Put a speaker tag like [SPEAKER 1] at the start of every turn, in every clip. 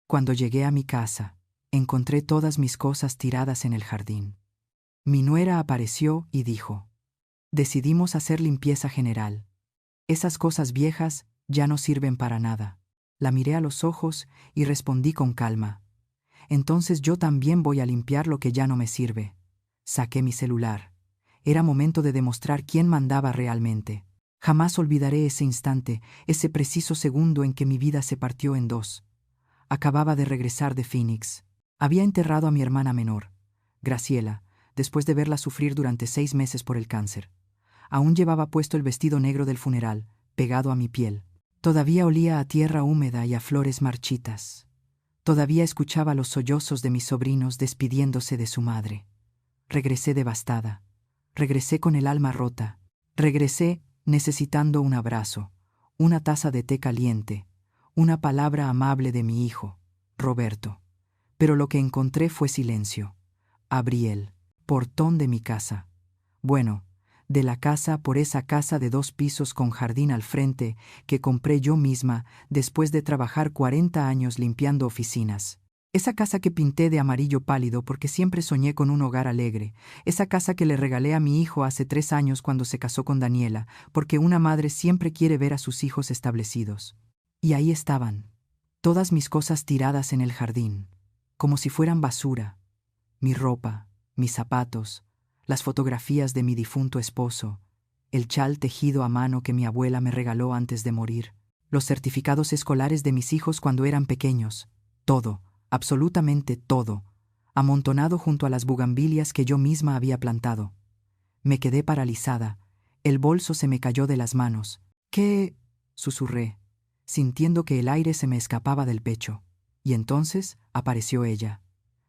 [SPEAKER 1] Cuando llegué a mi casa, encontré todas mis cosas tiradas en el jardín. Mi nuera apareció y dijo: decidimos hacer limpieza general. Esas cosas viejas ya no sirven para nada. La miré a los ojos y respondí con calma: entonces yo también voy a limpiar lo que ya no me sirve. Saqué mi celular. Era momento de demostrar quién mandaba realmente. Jamás olvidaré ese instante, ese preciso segundo en que mi vida se partió en dos. Acababa de regresar de Phoenix. Había enterrado a mi hermana menor, Graciela, después de verla sufrir durante 6 meses por el cáncer. Aún llevaba puesto el vestido negro del funeral, pegado a mi piel. Todavía olía a tierra húmeda y a flores marchitas. Todavía escuchaba los sollozos de mis sobrinos despidiéndose de su madre. Regresé devastada. Regresé con el alma rota. Regresé necesitando un abrazo, una taza de té caliente, una palabra amable de mi hijo, Roberto. Pero lo que encontré fue silencio. Abrí el portón de mi casa. Bueno, de la casa, por esa casa de 2 pisos con jardín al frente que compré yo misma después de trabajar 40 años limpiando oficinas. Esa casa que pinté de amarillo pálido porque siempre soñé con un hogar alegre. Esa casa que le regalé a mi hijo hace 3 años cuando se casó con Daniela, porque una madre siempre quiere ver a sus hijos establecidos. Y ahí estaban, todas mis cosas tiradas en el jardín, como si fueran basura. Mi ropa, mis zapatos, las fotografías de mi difunto esposo, el chal tejido a mano que mi abuela me regaló antes de morir, los certificados escolares de mis hijos cuando eran pequeños, todo, absolutamente todo, amontonado junto a las bugambilias que yo misma había plantado. Me quedé paralizada, el bolso se me cayó de las manos. ¿Qué? Susurré, sintiendo que el aire se me escapaba del pecho. Y entonces apareció ella.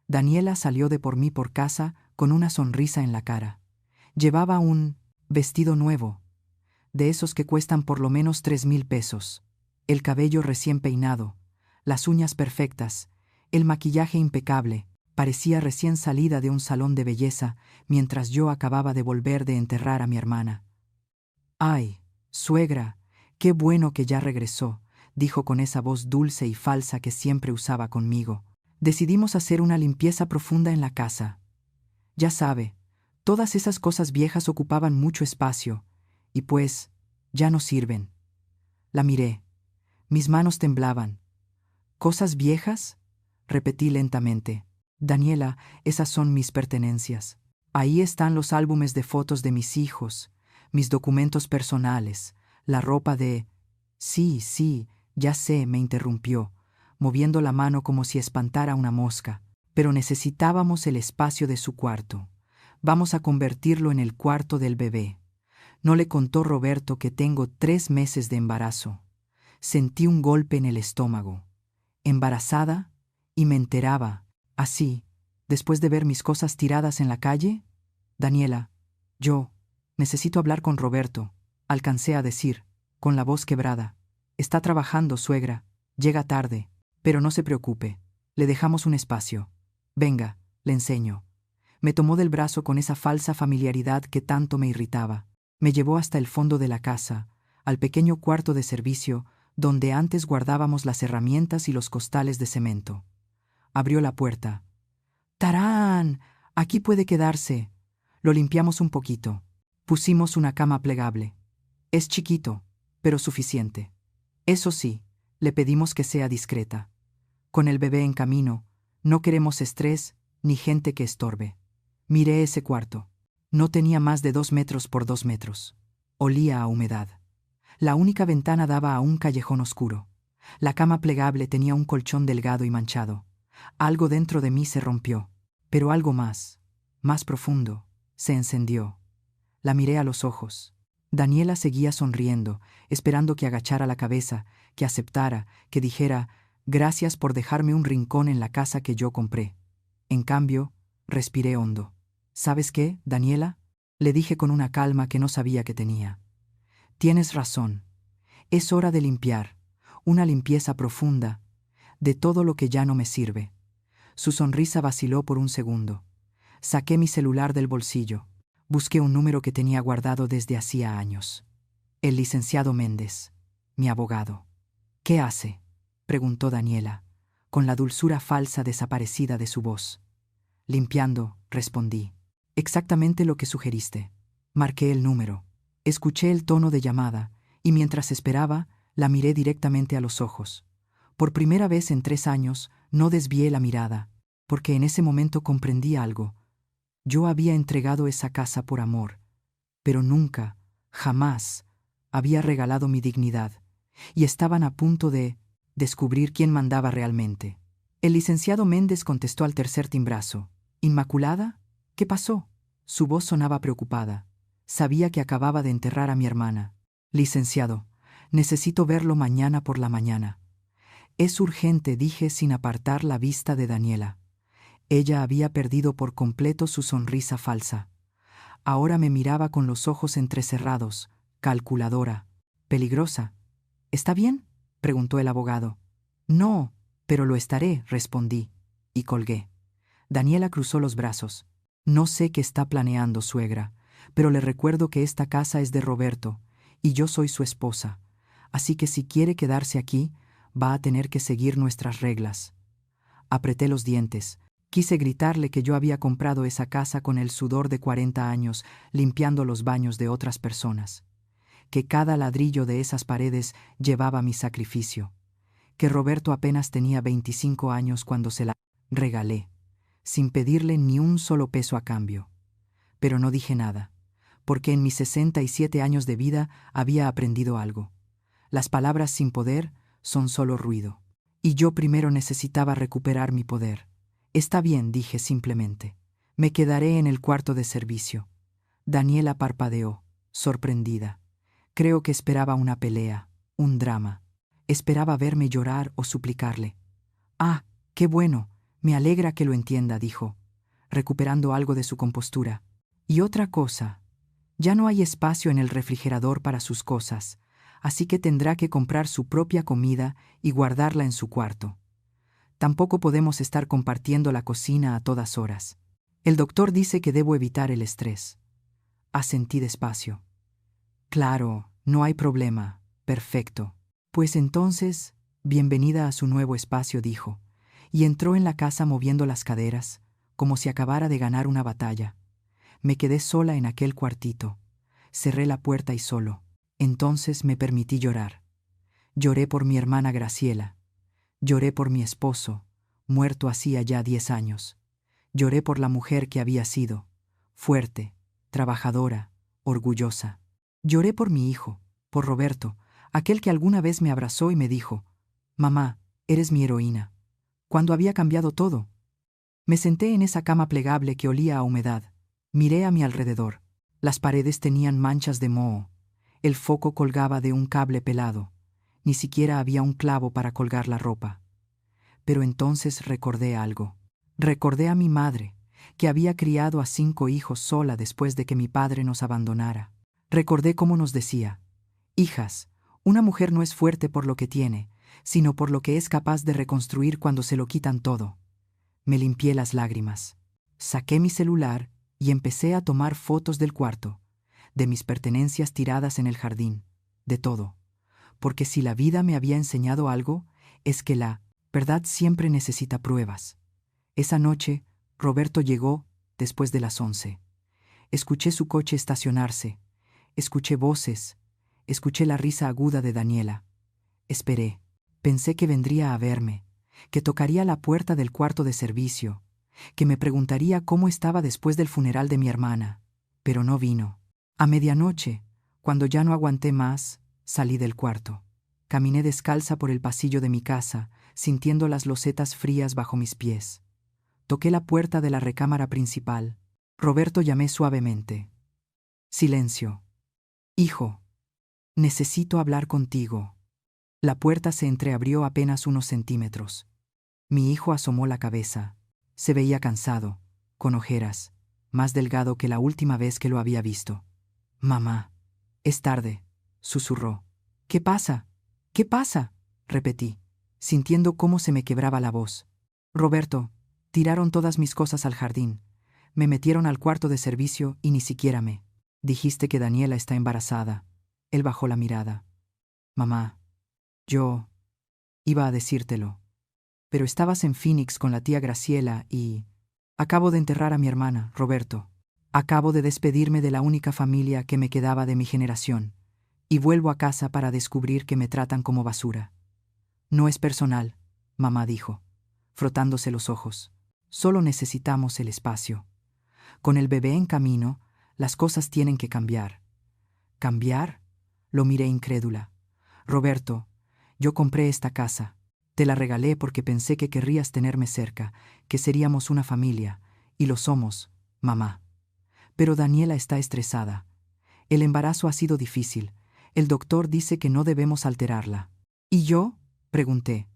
[SPEAKER 1] Daniela salió de por mí por casa con una sonrisa en la cara. Llevaba un vestido nuevo, de esos que cuestan por lo menos 3,000 pesos, el cabello recién peinado, las uñas perfectas, el maquillaje impecable. Parecía recién salida de un salón de belleza mientras yo acababa de volver de enterrar a mi hermana. «Ay, suegra, qué bueno que ya regresó», dijo con esa voz dulce y falsa que siempre usaba conmigo. Decidimos hacer una limpieza profunda en la casa. Ya sabe, todas esas cosas viejas ocupaban mucho espacio, y pues, ya no sirven. La miré. Mis manos temblaban. ¿Cosas viejas?, repetí lentamente. Daniela, esas son mis pertenencias. Ahí están los álbumes de fotos de mis hijos, mis documentos personales, la ropa de... Sí, ya sé, me interrumpió, moviendo la mano como si espantara una mosca. Pero necesitábamos el espacio de su cuarto. Vamos a convertirlo en el cuarto del bebé. No le contó Roberto que tengo 3 meses de embarazo. Sentí un golpe en el estómago. ¿Embarazada? Y me enteraba, así, después de ver mis cosas tiradas en la calle. Daniela, yo necesito hablar con Roberto, alcancé a decir, con la voz quebrada. Está trabajando, suegra. Llega tarde, pero no se preocupe. Le dejamos un espacio. Venga, le enseño. Me tomó del brazo con esa falsa familiaridad que tanto me irritaba. Me llevó hasta el fondo de la casa, al pequeño cuarto de servicio, donde antes guardábamos las herramientas y los costales de cemento. Abrió la puerta. ¡Tarán! Aquí puede quedarse. Lo limpiamos un poquito. Pusimos una cama plegable. Es chiquito, pero suficiente. Eso sí, le pedimos que sea discreta. Con el bebé en camino, no queremos estrés ni gente que estorbe. Miré ese cuarto. No tenía más de 2 metros por 2 metros. Olía a humedad. La única ventana daba a un callejón oscuro. La cama plegable tenía un colchón delgado y manchado. Algo dentro de mí se rompió, pero algo más profundo, se encendió. La miré a los ojos. Daniela seguía sonriendo, esperando que agachara la cabeza, que aceptara, que dijera, gracias por dejarme un rincón en la casa que yo compré. En cambio, respiré hondo. ¿Sabes qué, Daniela?, le dije con una calma que no sabía que tenía. Tienes razón. Es hora de limpiar, una limpieza profunda, de todo lo que ya no me sirve. Su sonrisa vaciló por un segundo. Saqué mi celular del bolsillo. Busqué un número que tenía guardado desde hacía años. El licenciado Méndez, mi abogado. ¿Qué hace?, preguntó Daniela. con la dulzura falsa desaparecida de su voz. Limpiando, respondí. Exactamente lo que sugeriste. Marqué el número. Escuché el tono de llamada, y mientras esperaba, la miré directamente a los ojos. Por primera vez en 3 años, no desvié la mirada, porque en ese momento comprendí algo. Yo había entregado esa casa por amor, pero nunca, jamás, había regalado mi dignidad, y estaban a punto de descubrir quién mandaba realmente. El licenciado Méndez contestó al tercer timbrazo. ¿Inmaculada? ¿Qué pasó? Su voz sonaba preocupada. Sabía que acababa de enterrar a mi hermana. Licenciado, necesito verlo mañana por la mañana. Es urgente, dije sin apartar la vista de Daniela. Ella había perdido por completo su sonrisa falsa. Ahora me miraba con los ojos entrecerrados, calculadora, peligrosa. ¿Está bien?, preguntó el abogado. No, pero lo estaré, respondí, y colgué. Daniela cruzó los brazos. No sé qué está planeando, suegra, pero le recuerdo que esta casa es de Roberto, y yo soy su esposa, así que si quiere quedarse aquí, va a tener que seguir nuestras reglas. Apreté los dientes. Quise gritarle que yo había comprado esa casa con el sudor de 40 años, limpiando los baños de otras personas. Que cada ladrillo de esas paredes llevaba mi sacrificio. Que Roberto apenas tenía 25 años cuando se la regalé, sin pedirle ni un solo peso a cambio. Pero no dije nada, porque en mis 67 años de vida había aprendido algo. Las palabras sin poder son solo ruido. Y yo primero necesitaba recuperar mi poder. Está bien, dije simplemente. Me quedaré en el cuarto de servicio. Daniela parpadeó, sorprendida. Creo que esperaba una pelea, un drama. Esperaba verme llorar o suplicarle. Ah, qué bueno, me alegra que lo entienda, dijo, recuperando algo de su compostura. Y otra cosa, ya no hay espacio en el refrigerador para sus cosas, así que tendrá que comprar su propia comida y guardarla en su cuarto. Tampoco podemos estar compartiendo la cocina a todas horas. El doctor dice que debo evitar el estrés. Asentí despacio. Claro, no hay problema. Perfecto. Pues entonces, bienvenida a su nuevo espacio, dijo, y entró en la casa moviendo las caderas, como si acabara de ganar una batalla. Me quedé sola en aquel cuartito. Cerré la puerta y solo. Entonces me permití llorar. Lloré por mi hermana Graciela. Lloré por mi esposo, muerto hacía ya 10 años. Lloré por la mujer que había sido, fuerte, trabajadora, orgullosa. Lloré por mi hijo, por Roberto, aquel que alguna vez me abrazó y me dijo, «Mamá, eres mi heroína». Cuando había cambiado todo. Me senté en esa cama plegable que olía a humedad. Miré a mi alrededor. Las paredes tenían manchas de moho. El foco colgaba de un cable pelado. Ni siquiera había un clavo para colgar la ropa. Pero entonces recordé algo. Recordé a mi madre, que había criado a 5 hijos sola después de que mi padre nos abandonara. Recordé cómo nos decía, «Hijas, una mujer no es fuerte por lo que tiene, sino por lo que es capaz de reconstruir cuando se lo quitan todo». Me limpié las lágrimas. Saqué mi celular y empecé a tomar fotos del cuarto, de mis pertenencias tiradas en el jardín, de todo. Porque si la vida me había enseñado algo, es que la verdad siempre necesita pruebas. Esa noche, Roberto llegó después de las 11. Escuché su coche estacionarse, escuché voces, escuché la risa aguda de Daniela. Esperé, pensé que vendría a verme, que tocaría la puerta del cuarto de servicio, que me preguntaría cómo estaba después del funeral de mi hermana, pero no vino. A medianoche, cuando ya no aguanté más, salí del cuarto. Caminé descalza por el pasillo de mi casa, sintiendo las losetas frías bajo mis pies. Toqué la puerta de la recámara principal. Roberto, llamé suavemente. Silencio. Hijo, necesito hablar contigo. La puerta se entreabrió apenas unos centímetros. Mi hijo asomó la cabeza. Se veía cansado, con ojeras, más delgado que la última vez que lo había visto. Mamá, es tarde, susurró. ¿Qué pasa? ¿Qué pasa?, repetí, sintiendo cómo se me quebraba la voz. Roberto, tiraron todas mis cosas al jardín. Me metieron al cuarto de servicio y ni siquiera me. Dijiste que Daniela está embarazada. Él bajó la mirada. Mamá, yo iba a decírtelo. Pero estabas en Phoenix con la tía Graciela y... Acabo de enterrar a mi hermana, Roberto. Acabo de despedirme de la única familia que me quedaba de mi generación. Y vuelvo a casa para descubrir que me tratan como basura. No es personal, mamá dijo, frotándose los ojos. Solo necesitamos el espacio. Con el bebé en camino, las cosas tienen que cambiar. ¿Cambiar? Lo miré incrédula. Roberto, yo compré esta casa. Te la regalé porque pensé que querrías tenerme cerca, que seríamos una familia, y lo somos, mamá. Pero Daniela está estresada. El embarazo ha sido difícil. El doctor dice que no debemos alterarla. ¿Y yo? Pregunté.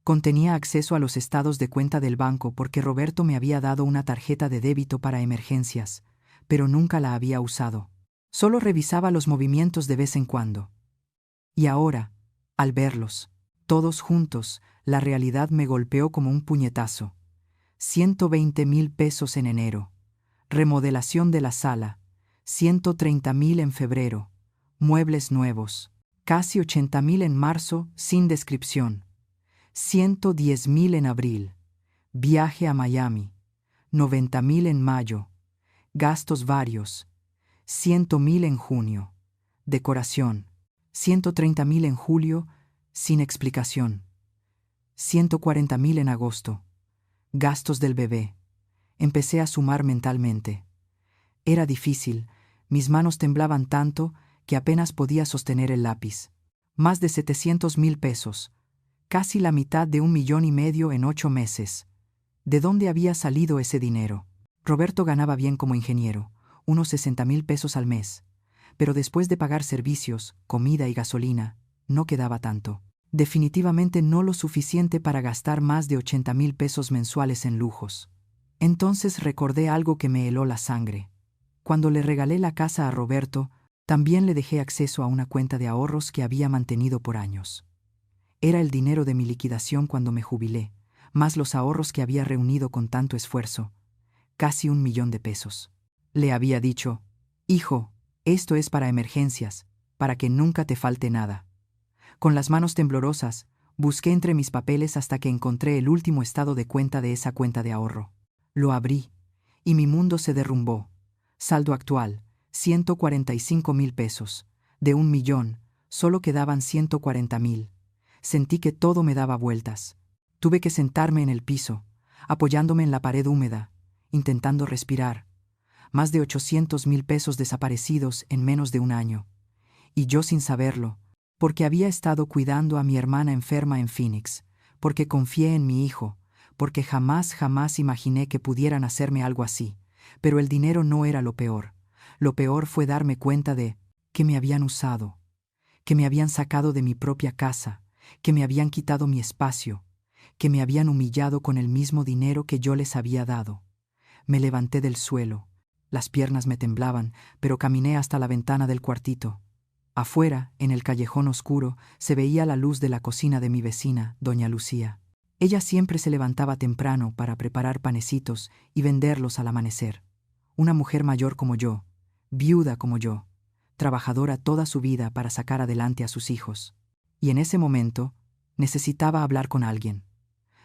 [SPEAKER 1] Contenía acceso a los estados de cuenta del banco porque Roberto me había dado una tarjeta de débito para emergencias, pero nunca la había usado. Solo revisaba los movimientos de vez en cuando. Y ahora, al verlos, todos juntos, la realidad me golpeó como un puñetazo. 120,000 pesos en enero. Remodelación de la sala. 130,000 en febrero. Muebles nuevos. Casi 80,000 en marzo, sin descripción. 110,000 en abril. Viaje a Miami. 90,000 en mayo. Gastos varios. 100,000 en junio. Decoración. 130,000 en julio, sin explicación. 140,000 en agosto. Gastos del bebé. Empecé a sumar mentalmente. Era difícil, mis manos temblaban tanto que apenas podía sostener el lápiz. Más de 700,000 pesos. Casi la mitad de 1,500,000 en 8 meses. ¿De dónde había salido ese dinero? Roberto ganaba bien como ingeniero, unos 60,000 pesos al mes. Pero después de pagar servicios, comida y gasolina, no quedaba tanto. Definitivamente no lo suficiente para gastar más de 80,000 pesos mensuales en lujos. Entonces recordé algo que me heló la sangre. Cuando le regalé la casa a Roberto, también le dejé acceso a una cuenta de ahorros que había mantenido por años. Era el dinero de mi liquidación cuando me jubilé, más los ahorros que había reunido con tanto esfuerzo. Casi 1,000,000 de pesos. Le había dicho, hijo, esto es para emergencias, para que nunca te falte nada. Con las manos temblorosas, busqué entre mis papeles hasta que encontré el último estado de cuenta de esa cuenta de ahorro. Lo abrí, y mi mundo se derrumbó. Saldo actual, 145,000 pesos. De 1,000,000, solo quedaban 140,000. Sentí que todo me daba vueltas. Tuve que sentarme en el piso, apoyándome en la pared húmeda, intentando respirar. Más de 800,000 pesos desaparecidos en menos de un año. Y yo sin saberlo, porque había estado cuidando a mi hermana enferma en Phoenix, porque confié en mi hijo, porque jamás imaginé que pudieran hacerme algo así. Pero el dinero no era lo peor. Lo peor fue darme cuenta de que me habían usado, que me habían sacado de mi propia casa, que me habían quitado mi espacio, que me habían humillado con el mismo dinero que yo les había dado. Me levanté del suelo. Las piernas me temblaban, pero caminé hasta la ventana del cuartito. Afuera, en el callejón oscuro, se veía la luz de la cocina de mi vecina, doña Lucía. Ella siempre se levantaba temprano para preparar panecitos y venderlos al amanecer. Una mujer mayor como yo, viuda como yo, trabajadora toda su vida para sacar adelante a sus hijos. Y en ese momento, necesitaba hablar con alguien.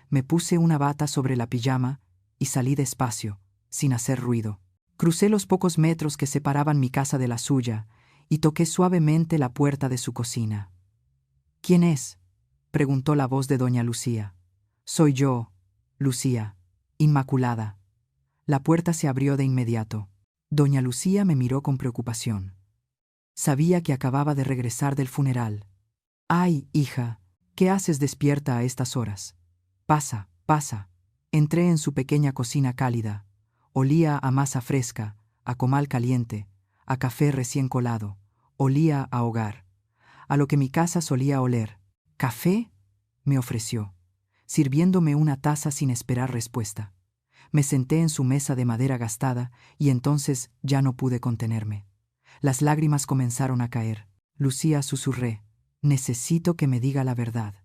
[SPEAKER 1] Me puse una bata sobre la pijama y salí despacio, sin hacer ruido. Crucé los pocos metros que separaban mi casa de la suya y toqué suavemente la puerta de su cocina. ¿Quién es?, preguntó la voz de doña Lucía. Soy yo, Lucía, Inmaculada. La puerta se abrió de inmediato. Doña Lucía me miró con preocupación. Sabía que acababa de regresar del funeral. «Ay, hija, ¿qué haces despierta a estas horas? Pasa, pasa». Entré en su pequeña cocina cálida. Olía a masa fresca, a comal caliente, a café recién colado. Olía a hogar, a lo que mi casa solía oler. «¿Café?», me ofreció, sirviéndome una taza sin esperar respuesta. Me senté en su mesa de madera gastada y entonces ya no pude contenerme. Las lágrimas comenzaron a caer. «Lucía», susurré, «necesito que me diga la verdad.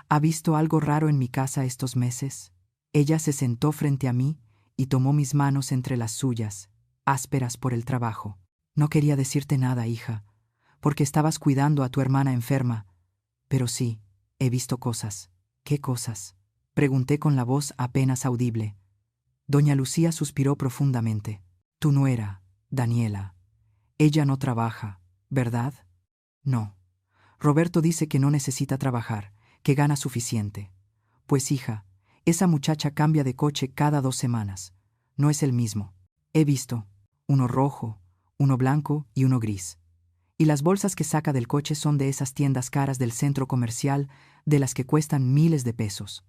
[SPEAKER 1] ¿Ha visto algo raro en mi casa estos meses?». Ella se sentó frente a mí y tomó mis manos entre las suyas, ásperas por el trabajo. «No quería decirte nada, hija, porque estabas cuidando a tu hermana enferma. Pero sí, he visto cosas». «¿Qué cosas?». Pregunté con la voz apenas audible. Doña Lucía suspiró profundamente. Tu nuera, Daniela. Ella no trabaja, ¿verdad? No. Roberto dice que no necesita trabajar, que gana suficiente. Pues hija, esa muchacha cambia de coche cada 2 semanas. No es el mismo. He visto uno rojo, uno blanco y uno gris. Y las bolsas que saca del coche son de esas tiendas caras del centro comercial, de las que cuestan miles de pesos.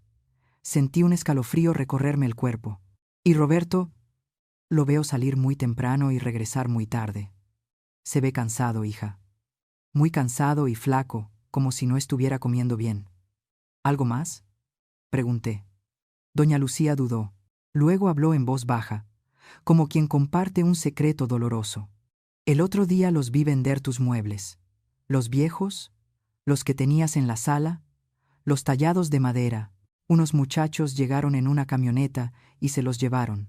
[SPEAKER 1] Sentí un escalofrío recorrerme el cuerpo. Y Roberto, lo veo salir muy temprano y regresar muy tarde. Se ve cansado, hija. Muy cansado y flaco, como si no estuviera comiendo bien. ¿Algo más?, pregunté. Doña Lucía dudó. Luego habló en voz baja, como quien comparte un secreto doloroso. El otro día los vi vender tus muebles. Los viejos, los que tenías en la sala, los tallados de madera. Unos muchachos llegaron en una camioneta y se los llevaron.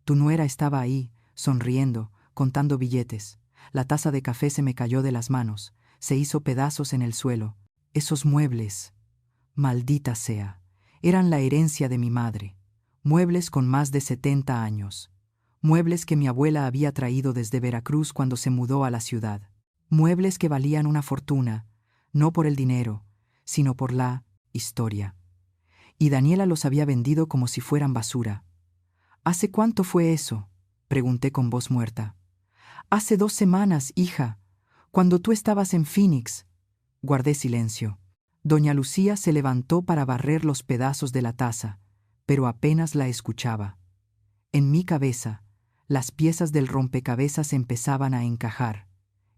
[SPEAKER 1] Tu nuera estaba ahí, sonriendo, contando billetes. La taza de café se me cayó de las manos, se hizo pedazos en el suelo. Esos muebles, maldita sea, eran la herencia de mi madre. Muebles con más de 70 años. Muebles que mi abuela había traído desde Veracruz cuando se mudó a la ciudad. Muebles que valían una fortuna, no por el dinero, sino por la historia. Y Daniela los había vendido como si fueran basura. ¿Hace cuánto fue eso?, pregunté con voz muerta. Hace 2 semanas, hija, cuando tú estabas en Phoenix. Guardé silencio. Doña Lucía se levantó para barrer los pedazos de la taza, pero apenas la escuchaba. En mi cabeza, las piezas del rompecabezas empezaban a encajar.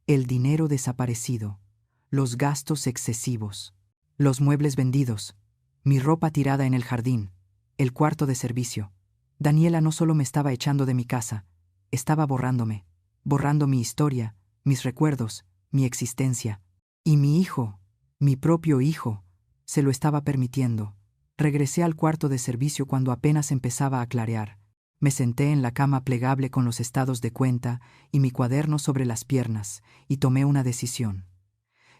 [SPEAKER 1] El dinero desaparecido, los gastos excesivos, los muebles vendidos, mi ropa tirada en el jardín, el cuarto de servicio. Daniela no solo me estaba echando de mi casa, estaba borrándome, borrando mi historia, mis recuerdos, mi existencia. Y mi hijo, mi propio hijo, se lo estaba permitiendo. Regresé al cuarto de servicio cuando apenas empezaba a clarear. Me senté en la cama plegable con los estados de cuenta y mi cuaderno sobre las piernas, y tomé una decisión.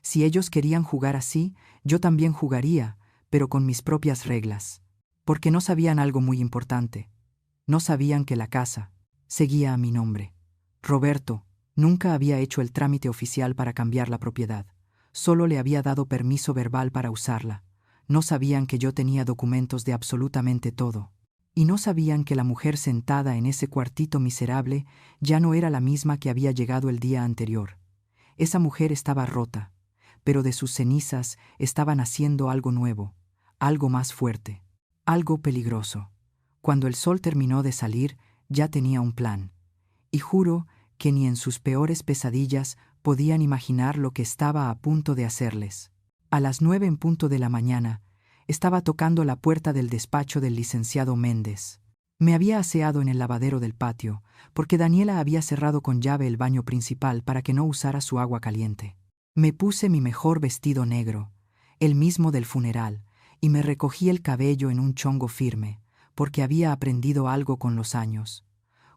[SPEAKER 1] Si ellos querían jugar así, yo también jugaría, pero con mis propias reglas. Porque no sabían algo muy importante. No sabían que la casa seguía a mi nombre. Roberto nunca había hecho el trámite oficial para cambiar la propiedad. Solo le había dado permiso verbal para usarla. No sabían que yo tenía documentos de absolutamente todo. Y no sabían que la mujer sentada en ese cuartito miserable ya no era la misma que había llegado el día anterior. Esa mujer estaba rota, pero de sus cenizas estaba naciendo algo nuevo, algo más fuerte, algo peligroso. Cuando el sol terminó de salir, ya tenía un plan. Y juro que ni en sus peores pesadillas podían imaginar lo que estaba a punto de hacerles. A las 9 en punto de la mañana, estaba tocando la puerta del despacho del licenciado Méndez. Me había aseado en el lavadero del patio, porque Daniela había cerrado con llave el baño principal para que no usara su agua caliente. Me puse mi mejor vestido negro, el mismo del funeral, y me recogí el cabello en un chongo firme, porque había aprendido algo con los años.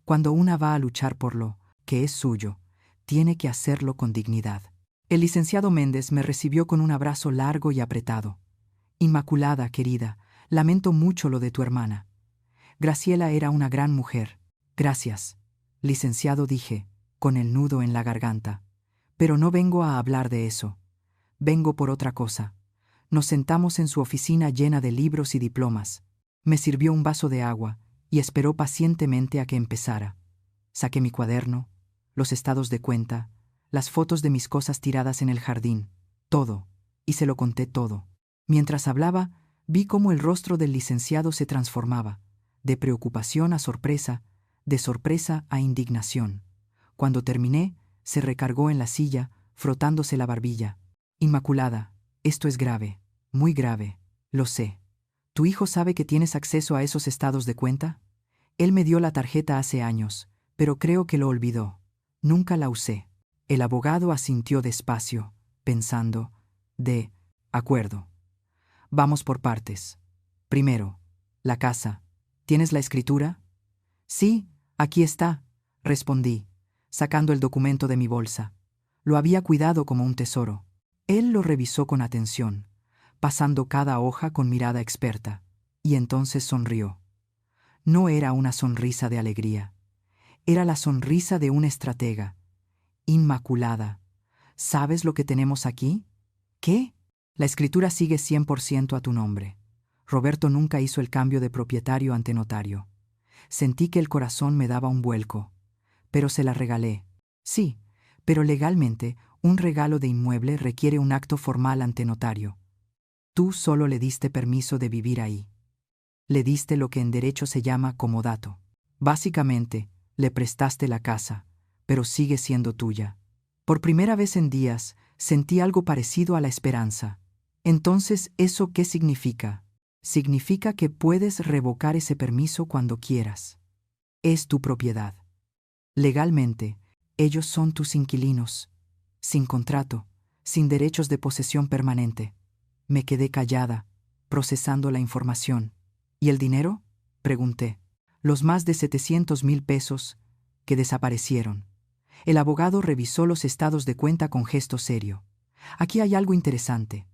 [SPEAKER 1] Cuando una va a luchar por lo que es suyo, tiene que hacerlo con dignidad. El licenciado Méndez me recibió con un abrazo largo y apretado. Inmaculada, querida, lamento mucho lo de tu hermana. Graciela era una gran mujer. Gracias, licenciado, dije, con el nudo en la garganta. Pero no vengo a hablar de eso. Vengo por otra cosa. Nos sentamos en su oficina llena de libros y diplomas. Me sirvió un vaso de agua y esperó pacientemente a que empezara. Saqué mi cuaderno, los estados de cuenta, las fotos de mis cosas tiradas en el jardín, todo, y se lo conté todo. Mientras hablaba, vi cómo el rostro del licenciado se transformaba, de preocupación a sorpresa, de sorpresa a indignación. Cuando terminé, se recargó en la silla, frotándose la barbilla. Inmaculada, esto es grave, muy grave, lo sé. ¿Tu hijo sabe que tienes acceso a esos estados de cuenta? Él me dio la tarjeta hace años, pero creo que lo olvidó. Nunca la usé. El abogado asintió despacio, pensando, de acuerdo. Vamos por partes. Primero, la casa. ¿Tienes la escritura? Sí, aquí está, respondí, sacando el documento de mi bolsa. Lo había cuidado como un tesoro. Él lo revisó con atención, pasando cada hoja con mirada experta. Y entonces sonrió. No era una sonrisa de alegría. Era la sonrisa de una estratega. Inmaculada. ¿Sabes lo que tenemos aquí? ¿Qué? La escritura sigue 100% a tu nombre. Roberto nunca hizo el cambio de propietario ante notario. Sentí que el corazón me daba un vuelco. Pero se la regalé. Sí, pero legalmente, un regalo de inmueble requiere un acto formal ante notario. Tú solo le diste permiso de vivir ahí. Le diste lo que en derecho se llama comodato. Básicamente, le prestaste la casa, pero sigue siendo tuya. Por primera vez en días, sentí algo parecido a la esperanza. Entonces, ¿eso qué significa? Significa que puedes revocar ese permiso cuando quieras. Es tu propiedad. Legalmente, ellos son tus inquilinos. Sin contrato, sin derechos de posesión permanente. Me quedé callada, procesando la información. ¿Y el dinero? Pregunté. Los más de 700,000 pesos que desaparecieron. El abogado revisó los estados de cuenta con gesto serio. Aquí hay algo interesante.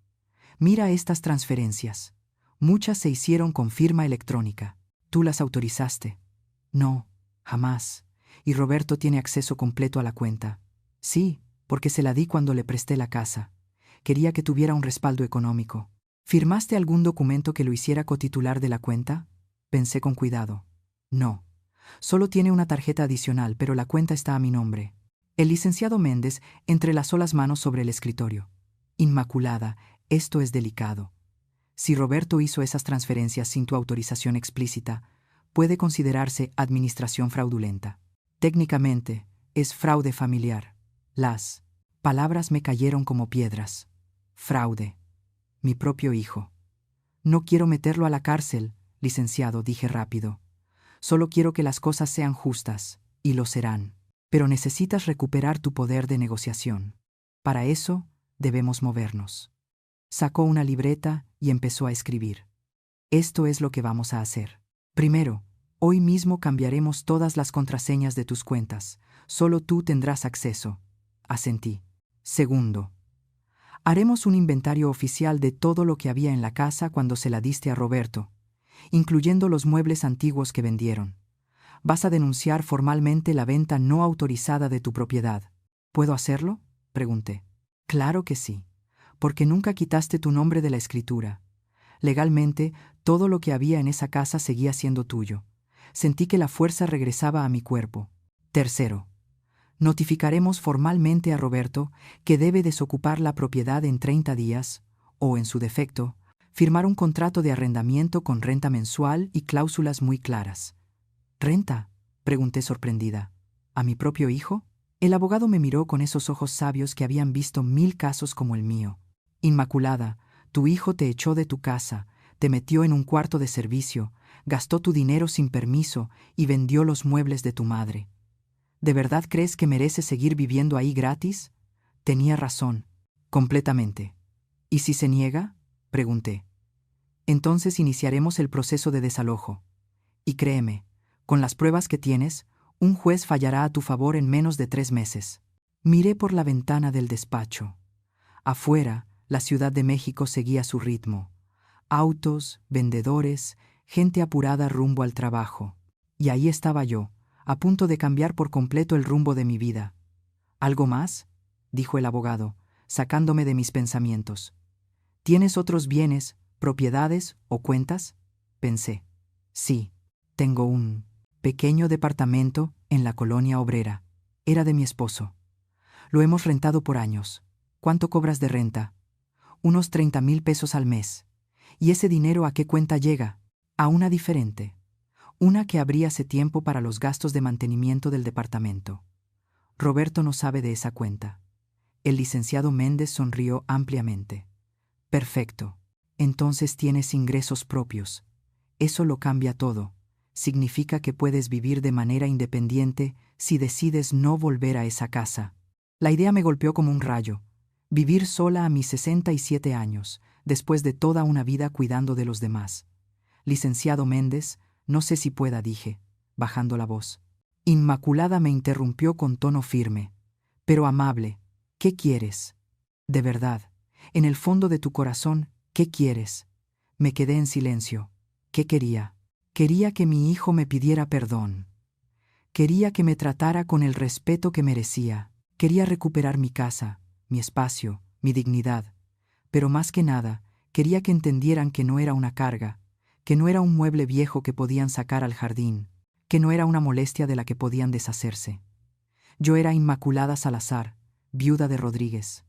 [SPEAKER 1] Mira estas transferencias. Muchas se hicieron con firma electrónica. ¿Tú las autorizaste? No, jamás. Y Roberto tiene acceso completo a la cuenta. Sí, porque se la di cuando le presté la casa. Quería que tuviera un respaldo económico. ¿Firmaste algún documento que lo hiciera cotitular de la cuenta? Pensé con cuidado. No. Solo tiene una tarjeta adicional, pero la cuenta está a mi nombre. El licenciado Méndez entrelazó las manos sobre el escritorio. Inmaculada, esto es delicado. Si Roberto hizo esas transferencias sin tu autorización explícita, puede considerarse administración fraudulenta. Técnicamente, es fraude familiar. Las palabras me cayeron como piedras. Fraude. Mi propio hijo. No quiero meterlo a la cárcel, licenciado, dije rápido. Solo quiero que las cosas sean justas, y lo serán. Pero necesitas recuperar tu poder de negociación. Para eso, debemos movernos. Sacó una libreta y empezó a escribir. Esto es lo que vamos a hacer. Primero, hoy mismo cambiaremos todas las contraseñas de tus cuentas. Solo tú tendrás acceso. Asentí. Segundo, haremos un inventario oficial de todo lo que había en la casa cuando se la diste a Roberto, incluyendo los muebles antiguos que vendieron. Vas a denunciar formalmente la venta no autorizada de tu propiedad. ¿Puedo hacerlo? Pregunté. Claro que sí, porque nunca quitaste tu nombre de la escritura. Legalmente, todo lo que había en esa casa seguía siendo tuyo. Sentí que la fuerza regresaba a mi cuerpo. Tercero, notificaremos formalmente a Roberto que debe desocupar la propiedad en 30 días, o, en su defecto, firmar un contrato de arrendamiento con renta mensual y cláusulas muy claras. ¿Renta?, pregunté sorprendida. ¿A mi propio hijo? El abogado me miró con esos ojos sabios que habían visto 1000 casos como el mío. Inmaculada, tu hijo te echó de tu casa, te metió en un cuarto de servicio, gastó tu dinero sin permiso y vendió los muebles de tu madre. ¿De verdad crees que mereces seguir viviendo ahí gratis? Tenía razón, completamente. ¿Y si se niega?, pregunté. Entonces iniciaremos el proceso de desalojo. Y créeme, con las pruebas que tienes, un juez fallará a tu favor en menos de 3 meses. Miré por la ventana del despacho. Afuera, la Ciudad de México seguía su ritmo. Autos, vendedores, gente apurada rumbo al trabajo. Y ahí estaba yo, a punto de cambiar por completo el rumbo de mi vida. ¿Algo más?, dijo el abogado, sacándome de mis pensamientos. ¿Tienes otros bienes, propiedades o cuentas? Pensé. Sí, tengo un pequeño departamento en la colonia obrera. Era de mi esposo. Lo hemos rentado por años. ¿Cuánto cobras de renta? Unos 30,000 pesos al mes. ¿Y ese dinero a qué cuenta llega? A una diferente. Una que abrí hace tiempo para los gastos de mantenimiento del departamento. Roberto no sabe de esa cuenta. El licenciado Méndez sonrió ampliamente. Perfecto. Entonces tienes ingresos propios. Eso lo cambia todo. Significa que puedes vivir de manera independiente si decides no volver a esa casa. La idea me golpeó como un rayo. Vivir sola a mis 67 años, después de toda una vida cuidando de los demás. Licenciado Méndez, no sé si pueda, dije, bajando la voz. Inmaculada me interrumpió con tono firme, pero amable. ¿Qué quieres? De verdad, en el fondo de tu corazón, ¿qué quieres? Me quedé en silencio. ¿Qué quería? Quería que mi hijo me pidiera perdón. Quería que me tratara con el respeto que merecía. Quería recuperar mi casa, mi espacio, mi dignidad. Pero más que nada, quería que entendieran que no era una carga, que no era un mueble viejo que podían sacar al jardín, que no era una molestia de la que podían deshacerse. Yo era Inmaculada Salazar, viuda de Rodríguez.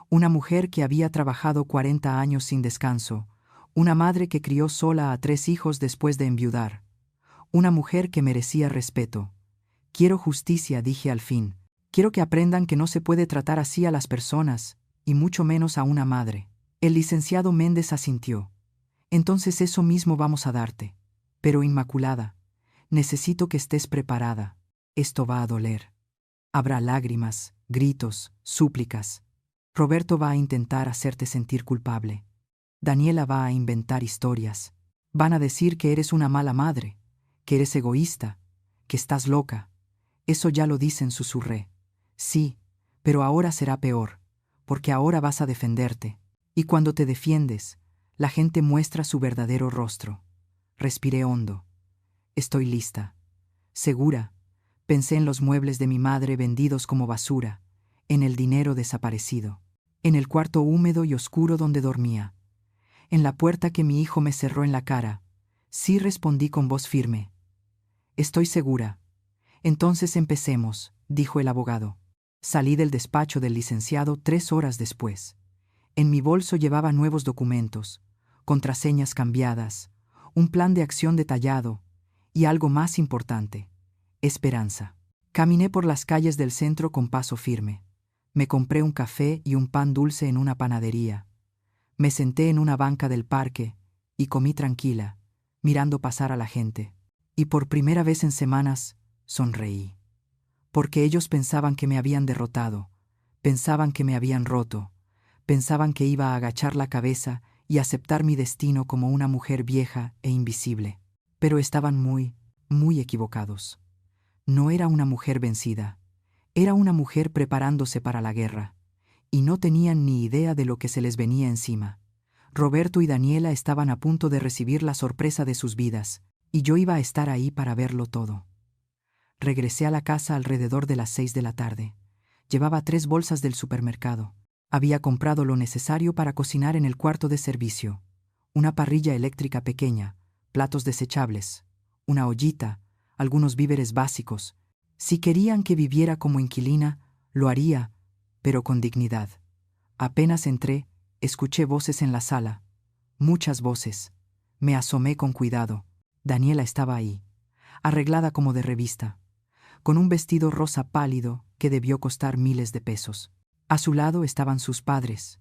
[SPEAKER 1] Una mujer que había trabajado 40 años sin descanso, una madre que crió sola a 3 hijos después de enviudar. Una mujer que merecía respeto. Quiero justicia, dije al fin. Quiero que aprendan que no se puede tratar así a las personas, y mucho menos a una madre. El licenciado Méndez asintió. Entonces eso mismo vamos a darte. Pero Inmaculada, necesito que estés preparada. Esto va a doler. Habrá lágrimas, gritos, súplicas. Roberto va a intentar hacerte sentir culpable. Daniela va a inventar historias. Van a decir que eres una mala madre, que eres egoísta, que estás loca. Eso ya lo dicen, susurré. Sí, pero ahora será peor, porque ahora vas a defenderte. Y cuando te defiendes, la gente muestra su verdadero rostro. Respiré hondo. Estoy lista. Segura. Pensé en los muebles de mi madre vendidos como basura, en el dinero desaparecido, en el cuarto húmedo y oscuro donde dormía, en la puerta que mi hijo me cerró en la cara. Sí, respondí con voz firme. Estoy segura. Entonces empecemos, dijo el abogado. Salí del despacho del licenciado 3 horas después. En mi bolso llevaba nuevos documentos, contraseñas cambiadas, un plan de acción detallado y algo más importante: esperanza. Caminé por las calles del centro con paso firme. Me compré un café y un pan dulce en una panadería. Me senté en una banca del parque y comí tranquila, mirando pasar a la gente. Y por primera vez en semanas, sonreí. Porque ellos pensaban que me habían derrotado, pensaban que me habían roto, pensaban que iba a agachar la cabeza y aceptar mi destino como una mujer vieja e invisible. Pero estaban muy, muy equivocados. No era una mujer vencida, era una mujer preparándose para la guerra, y no tenían ni idea de lo que se les venía encima. Roberto y Daniela estaban a punto de recibir la sorpresa de sus vidas, y yo iba a estar ahí para verlo todo. Regresé a la casa alrededor de las 6 de la tarde. Llevaba 3 bolsas del supermercado. Había comprado lo necesario para cocinar en el cuarto de servicio: una parrilla eléctrica pequeña, platos desechables, una ollita, algunos víveres básicos. Si querían que viviera como inquilina, lo haría, pero con dignidad. Apenas entré, escuché voces en la sala. Muchas voces. Me asomé con cuidado. Daniela estaba ahí, arreglada como de revista, con un vestido rosa pálido que debió costar miles de pesos. A su lado estaban sus padres,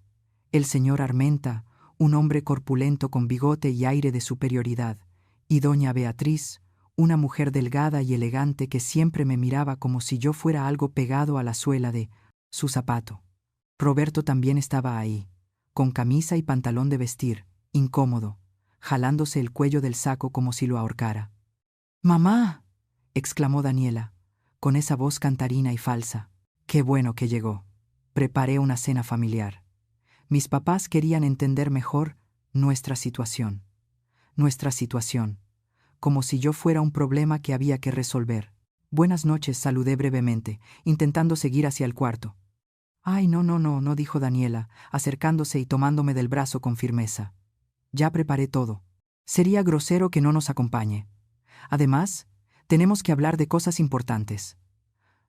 [SPEAKER 1] el señor Armenta, un hombre corpulento con bigote y aire de superioridad, y doña Beatriz, una mujer delgada y elegante que siempre me miraba como si yo fuera algo pegado a la suela de su zapato. Roberto también estaba ahí, con camisa y pantalón de vestir, incómodo, jalándose el cuello del saco como si lo ahorcara. «¡Mamá!», exclamó Daniela, con esa voz cantarina y falsa. «Qué bueno que llegó». Preparé una cena familiar. Mis papás querían entender mejor nuestra situación. Como si yo fuera un problema que había que resolver. «Buenas noches», saludé brevemente, intentando seguir hacia el cuarto. «Ay, no», dijo Daniela, acercándose y tomándome del brazo con firmeza. «Ya preparé todo. Sería grosero que no nos acompañe. Además, tenemos que hablar de cosas importantes».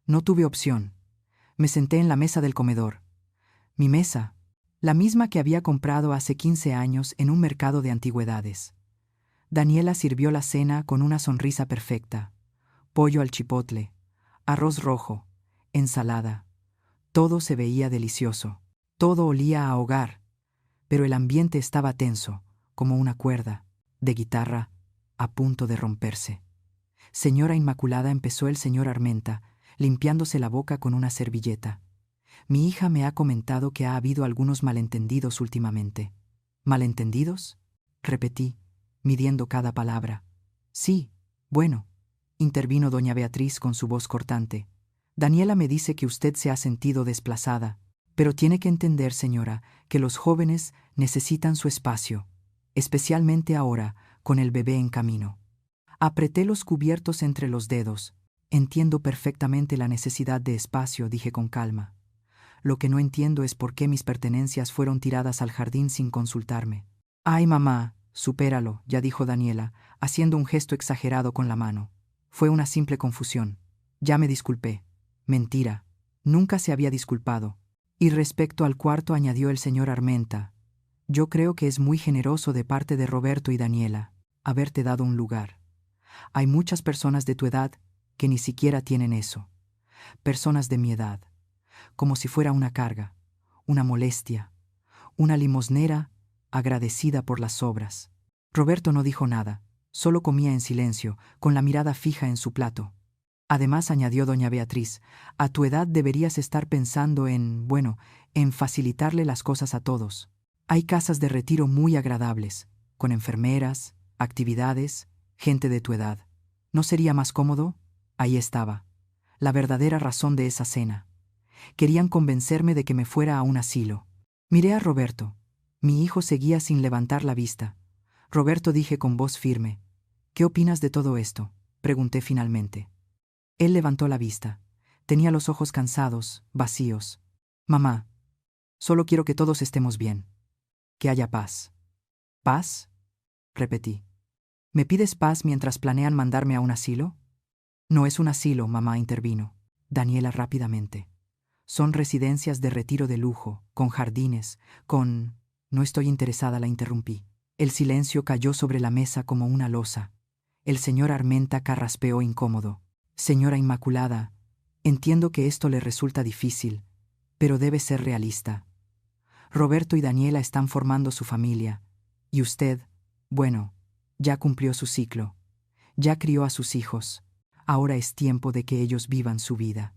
[SPEAKER 1] No tuve opción. Me senté en la mesa del comedor. Mi mesa, la misma que había comprado hace 15 años en un mercado de antigüedades. Daniela sirvió la cena con una sonrisa perfecta: pollo al chipotle, arroz rojo, ensalada. Todo se veía delicioso. Todo olía a hogar. Pero el ambiente estaba tenso, como una cuerda de guitarra a punto de romperse. «Señora Inmaculada», empezó el señor Armenta, limpiándose la boca con una servilleta. «Mi hija me ha comentado que ha habido algunos malentendidos últimamente». «¿Malentendidos?», repetí, midiendo cada palabra. «Sí, bueno», intervino doña Beatriz con su voz cortante. «Daniela me dice que usted se ha sentido desplazada, pero tiene que entender, señora, que los jóvenes necesitan su espacio, especialmente ahora, con el bebé en camino. Apreté los cubiertos entre los dedos. Entiendo perfectamente la necesidad de espacio, dije con calma. Lo que no entiendo es por qué mis pertenencias fueron tiradas al jardín sin consultarme. Ay, mamá, supéralo, ya dijo Daniela, haciendo un gesto exagerado con la mano. Fue una simple confusión. Ya me disculpé. Mentira. Nunca se había disculpado. Y respecto al cuarto, añadió el señor Armenta, yo creo que es muy generoso de parte de Roberto y Daniela haberte dado un lugar. Hay muchas personas de tu edad que ni siquiera tienen eso. Personas de mi edad. Como si fuera una carga, una molestia, una limosnera agradecida por las obras. Roberto no dijo nada, solo comía en silencio, con la mirada fija en su plato. Además, añadió doña Beatriz, a tu edad deberías estar pensando en facilitarle las cosas a todos. Hay casas de retiro muy agradables, con enfermeras, actividades, gente de tu edad. ¿No sería más cómodo? Ahí estaba, la verdadera razón de esa cena. Querían convencerme de que me fuera a un asilo. Miré a Roberto. Mi hijo seguía sin levantar la vista. Roberto, dije con voz firme. ¿Qué opinas de todo esto?, pregunté finalmente. Él levantó la vista. Tenía los ojos cansados, vacíos. Mamá, solo quiero que todos estemos bien. Que haya paz. ¿Paz?, repetí. ¿Me pides paz mientras planean mandarme a un asilo? No es un asilo, mamá, intervino Daniela rápidamente. Son residencias de retiro de lujo, con jardines, con... No estoy interesada, la interrumpí. El silencio cayó sobre la mesa como una losa. El señor Armenta carraspeó incómodo. Señora Inmaculada, entiendo que esto le resulta difícil, pero debe ser realista. Roberto y Daniela están formando su familia, y usted, bueno, ya cumplió su ciclo, ya crió a sus hijos. Ahora es tiempo de que ellos vivan su vida.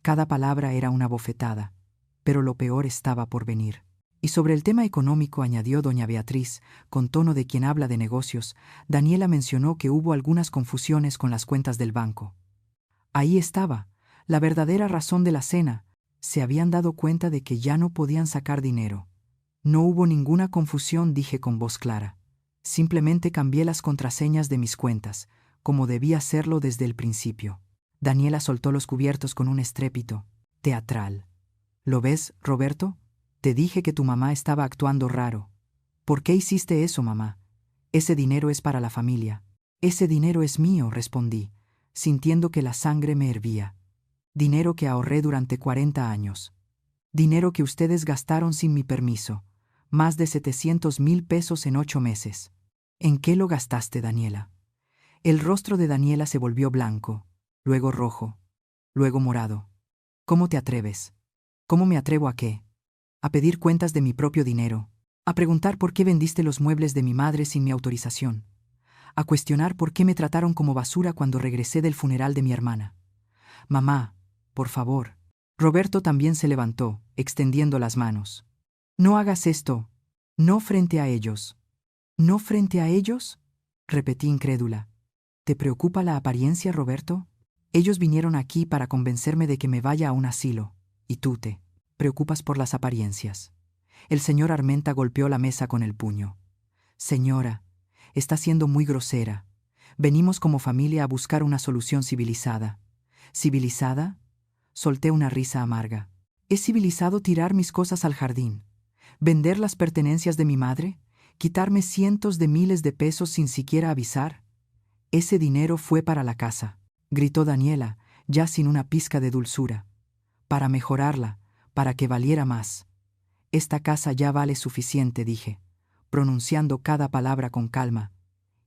[SPEAKER 1] Cada palabra era una bofetada, pero lo peor estaba por venir. Y sobre el tema económico, añadió doña Beatriz, con tono de quien habla de negocios, Daniela mencionó que hubo algunas confusiones con las cuentas del banco. Ahí estaba, la verdadera razón de la cena. Se habían dado cuenta de que ya no podían sacar dinero. No hubo ninguna confusión, dije con voz clara. Simplemente cambié las contraseñas de mis cuentas, como debía hacerlo desde el principio. Daniela soltó los cubiertos con un estrépito teatral. ¿Lo ves, Roberto? Te dije que tu mamá estaba actuando raro. ¿Por qué hiciste eso, mamá? Ese dinero es para la familia. Ese dinero es mío, respondí, sintiendo que la sangre me hervía. Dinero que ahorré durante 40 años. Dinero que ustedes gastaron sin mi permiso. Más de 700,000 pesos en 8 meses. ¿En qué lo gastaste, Daniela? El rostro de Daniela se volvió blanco, luego rojo, luego morado. ¿Cómo te atreves? ¿Cómo me atrevo a qué? A pedir cuentas de mi propio dinero, a preguntar por qué vendiste los muebles de mi madre sin mi autorización, a cuestionar por qué me trataron como basura cuando regresé del funeral de mi hermana. Mamá, por favor. Roberto también se levantó, extendiendo las manos. No hagas esto. No frente a ellos. ¿No frente a ellos?, repetí incrédula. ¿Te preocupa la apariencia, Roberto? Ellos vinieron aquí para convencerme de que me vaya a un asilo, y tú te preocupas por las apariencias. El señor Armenta golpeó la mesa con el puño. Señora, está siendo muy grosera. Venimos como familia a buscar una solución civilizada. ¿Civilizada? Solté una risa amarga. ¿Es civilizado tirar mis cosas al jardín? ¿Vender las pertenencias de mi madre? ¿Quitarme cientos de miles de pesos sin siquiera avisar? Ese dinero fue para la casa, gritó Daniela, ya sin una pizca de dulzura. Para mejorarla, para que valiera más. Esta casa ya vale suficiente, dije, pronunciando cada palabra con calma.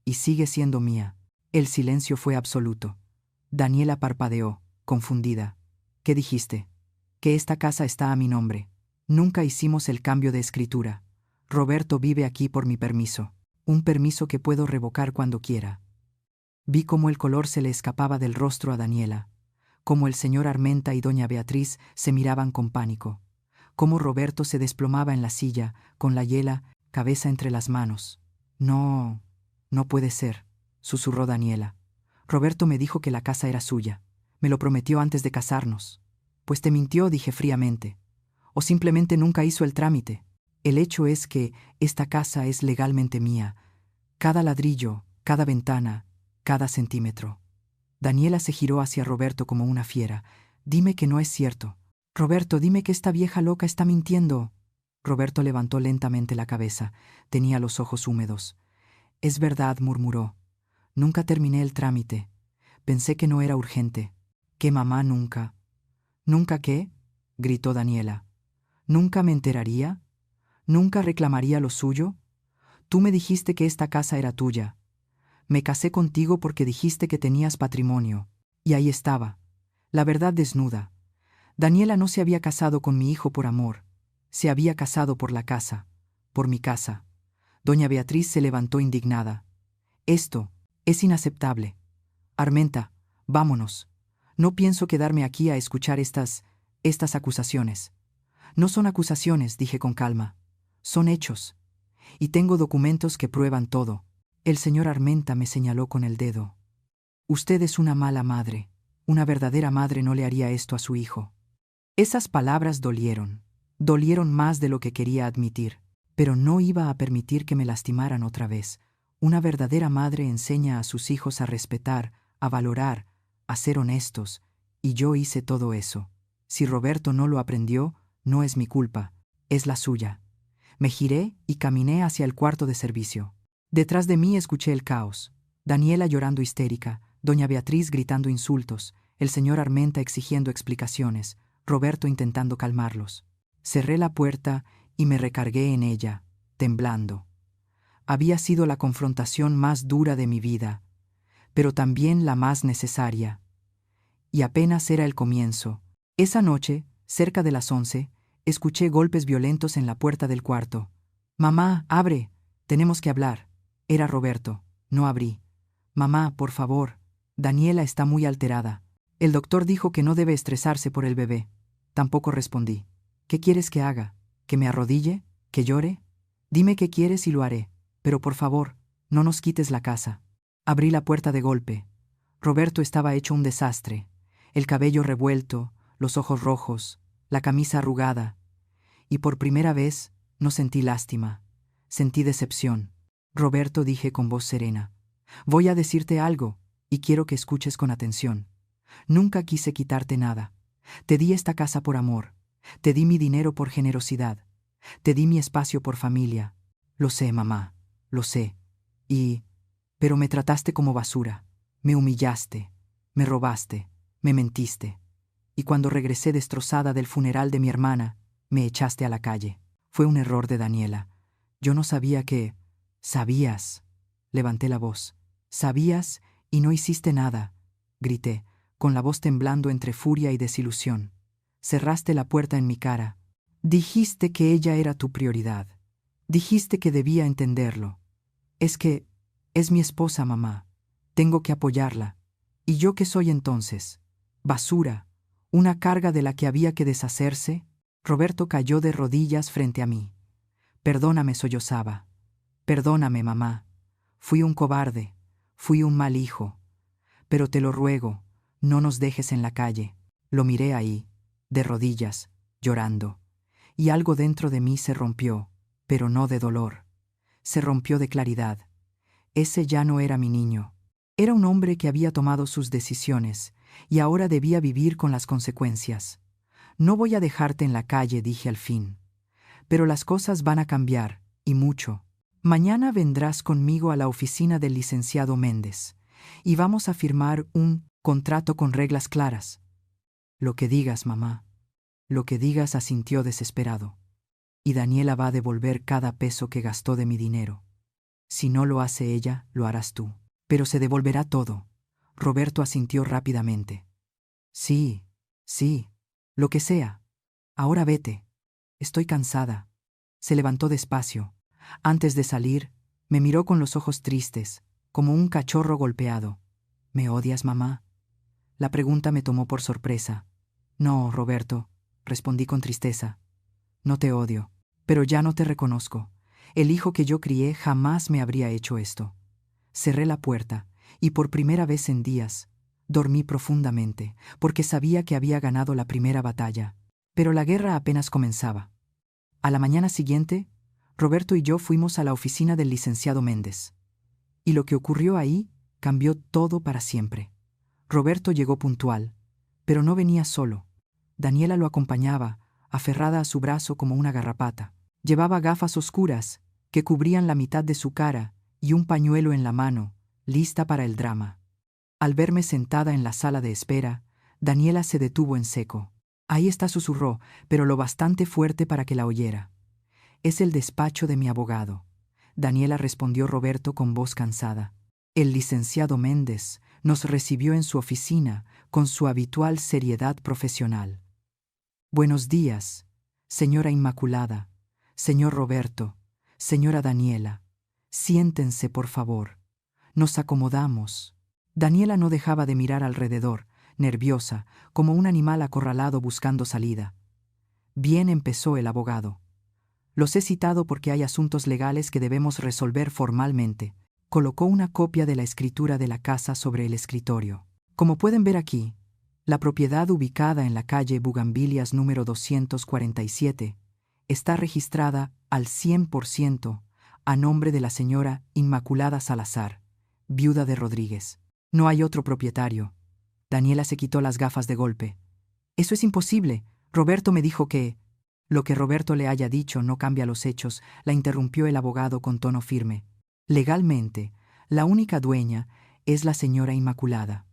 [SPEAKER 1] Y sigue siendo mía. El silencio fue absoluto. Daniela parpadeó, confundida. ¿Qué dijiste? Que esta casa está a mi nombre. Nunca hicimos el cambio de escritura. Roberto vive aquí por mi permiso. Un permiso que puedo revocar cuando quiera. Vi cómo el color se le escapaba del rostro a Daniela, cómo el señor Armenta y doña Beatriz se miraban con pánico, cómo Roberto se desplomaba en la silla, con la hiela, cabeza entre las manos. No, no puede ser, susurró Daniela. Roberto me dijo que la casa era suya. Me lo prometió antes de casarnos. Pues te mintió, dije fríamente. O simplemente nunca hizo el trámite. El hecho es que esta casa es legalmente mía. Cada ladrillo, cada ventana, cada centímetro. Daniela se giró hacia Roberto como una fiera. Dime que no es cierto. Roberto, dime que esta vieja loca está mintiendo. Roberto levantó lentamente la cabeza. Tenía los ojos húmedos. Es verdad, murmuró. Nunca terminé el trámite. Pensé que no era urgente. Que mamá nunca. ¿Nunca qué? Gritó Daniela. ¿Nunca me enteraría? ¿Nunca reclamaría lo suyo? Tú me dijiste que esta casa era tuya. Me casé contigo porque dijiste que tenías patrimonio. Y ahí estaba. La verdad desnuda. Daniela no se había casado con mi hijo por amor. Se había casado por la casa. Por mi casa. Doña Beatriz se levantó indignada. Esto es inaceptable. Armenta, vámonos. No pienso quedarme aquí a escuchar estas acusaciones. No son acusaciones, dije con calma. Son hechos. Y tengo documentos que prueban todo. El señor Armenta me señaló con el dedo. Usted es una mala madre. Una verdadera madre no le haría esto a su hijo. Esas palabras dolieron. Dolieron más de lo que quería admitir. Pero no iba a permitir que me lastimaran otra vez. Una verdadera madre enseña a sus hijos a respetar, a valorar, a ser honestos. Y yo hice todo eso. Si Roberto no lo aprendió, no es mi culpa, es la suya. Me giré y caminé hacia el cuarto de servicio. Detrás de mí escuché el caos. Daniela llorando histérica, doña Beatriz gritando insultos, el señor Armenta exigiendo explicaciones, Roberto intentando calmarlos. Cerré la puerta y me recargué en ella, temblando. Había sido la confrontación más dura de mi vida, pero también la más necesaria. Y apenas era el comienzo. Esa noche, cerca de las 11, escuché golpes violentos en la puerta del cuarto. «Mamá, abre, tenemos que hablar». Era Roberto. No abrí. «Mamá, por favor. Daniela está muy alterada. El doctor dijo que no debe estresarse por el bebé». Tampoco respondí. «¿Qué quieres que haga? ¿Que me arrodille? ¿Que llore? Dime qué quieres y lo haré. Pero por favor, no nos quites la casa». Abrí la puerta de golpe. Roberto estaba hecho un desastre. El cabello revuelto, los ojos rojos, la camisa arrugada. Y por primera vez no sentí lástima. Sentí decepción. «Roberto», dije con voz serena, «voy a decirte algo, y quiero que escuches con atención. Nunca quise quitarte nada. Te di esta casa por amor. Te di mi dinero por generosidad. Te di mi espacio por familia. Lo sé, mamá, lo sé. Pero me trataste como basura. Me humillaste. Me robaste. Me mentiste. Y cuando regresé destrozada del funeral de mi hermana, me echaste a la calle. Fue un error de Daniela. Yo no sabía que... Sabías. Levanté la voz. Sabías y no hiciste nada. Grité, con la voz temblando entre furia y desilusión. Cerraste la puerta en mi cara. Dijiste que ella era tu prioridad. Dijiste que debía entenderlo. Es mi esposa, mamá. Tengo que apoyarla. ¿Y yo qué soy entonces? Basura. Una carga de la que había que deshacerse. Roberto cayó de rodillas frente a mí. Perdóname, sollozaba. Perdóname, mamá. Fui un cobarde. Fui un mal hijo. Pero te lo ruego, no nos dejes en la calle. Lo miré ahí, de rodillas, llorando. Y algo dentro de mí se rompió, pero no de dolor. Se rompió de claridad. Ese ya no era mi niño. Era un hombre que había tomado sus decisiones, y ahora debía vivir con las consecuencias. No voy a dejarte en la calle, dije al fin. Pero las cosas van a cambiar, y mucho. Mañana vendrás conmigo a la oficina del licenciado Méndez, y vamos a firmar un contrato con reglas claras. Lo que digas, mamá. Lo que digas, asintió desesperado. Y Daniela va a devolver cada peso que gastó de mi dinero. Si no lo hace ella, lo harás tú. Pero se devolverá todo. Roberto asintió rápidamente. Sí, lo que sea. Ahora vete. Estoy cansada. Se levantó despacio. Antes de salir, me miró con los ojos tristes, como un cachorro golpeado. ¿Me odias, mamá? La pregunta me tomó por sorpresa. No, Roberto, respondí con tristeza. No te odio, pero ya no te reconozco. El hijo que yo crié jamás me habría hecho esto. Cerré la puerta, y por primera vez en días, dormí profundamente, porque sabía que había ganado la primera batalla. Pero la guerra apenas comenzaba. A la mañana siguiente, Roberto y yo fuimos a la oficina del licenciado Méndez. Y lo que ocurrió ahí cambió todo para siempre. Roberto llegó puntual, pero no venía solo. Daniela lo acompañaba, aferrada a su brazo como una garrapata. Llevaba gafas oscuras, que cubrían la mitad de su cara, y un pañuelo en la mano, lista para el drama. Al verme sentada en la sala de espera, Daniela se detuvo en seco. Ahí está, susurró, pero lo bastante fuerte para que la oyera. Es el despacho de mi abogado. Daniela, respondió Roberto con voz cansada. El licenciado Méndez nos recibió en su oficina con su habitual seriedad profesional. Buenos días, señora Inmaculada, señor Roberto, señora Daniela. Siéntense, por favor. Nos acomodamos. Daniela no dejaba de mirar alrededor, nerviosa, como un animal acorralado buscando salida. Bien, empezó el abogado. Los he citado porque hay asuntos legales que debemos resolver formalmente. Colocó una copia de la escritura de la casa sobre el escritorio. Como pueden ver aquí, la propiedad ubicada en la calle Bugambilias número 247 está registrada al 100% a nombre de la señora Inmaculada Salazar, viuda de Rodríguez. No hay otro propietario. Daniela se quitó las gafas de golpe. Eso es imposible. Roberto me dijo que... Lo que Roberto le haya dicho no cambia los hechos, la interrumpió el abogado con tono firme. Legalmente, la única dueña es la señora Inmaculada.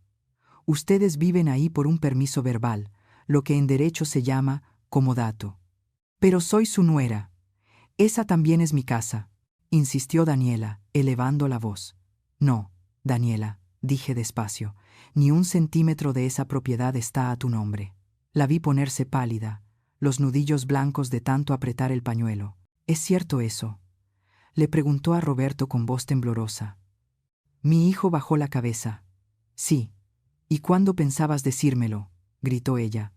[SPEAKER 1] Ustedes viven ahí por un permiso verbal, lo que en derecho se llama comodato. Pero soy su nuera. Esa también es mi casa, insistió Daniela, elevando la voz. No, Daniela, dije despacio, ni un centímetro de esa propiedad está a tu nombre. La vi ponerse pálida, los nudillos blancos de tanto apretar el pañuelo. ¿Es cierto eso?, le preguntó a Roberto con voz temblorosa. Mi hijo bajó la cabeza. Sí. ¿Y cuándo pensabas decírmelo?, gritó ella.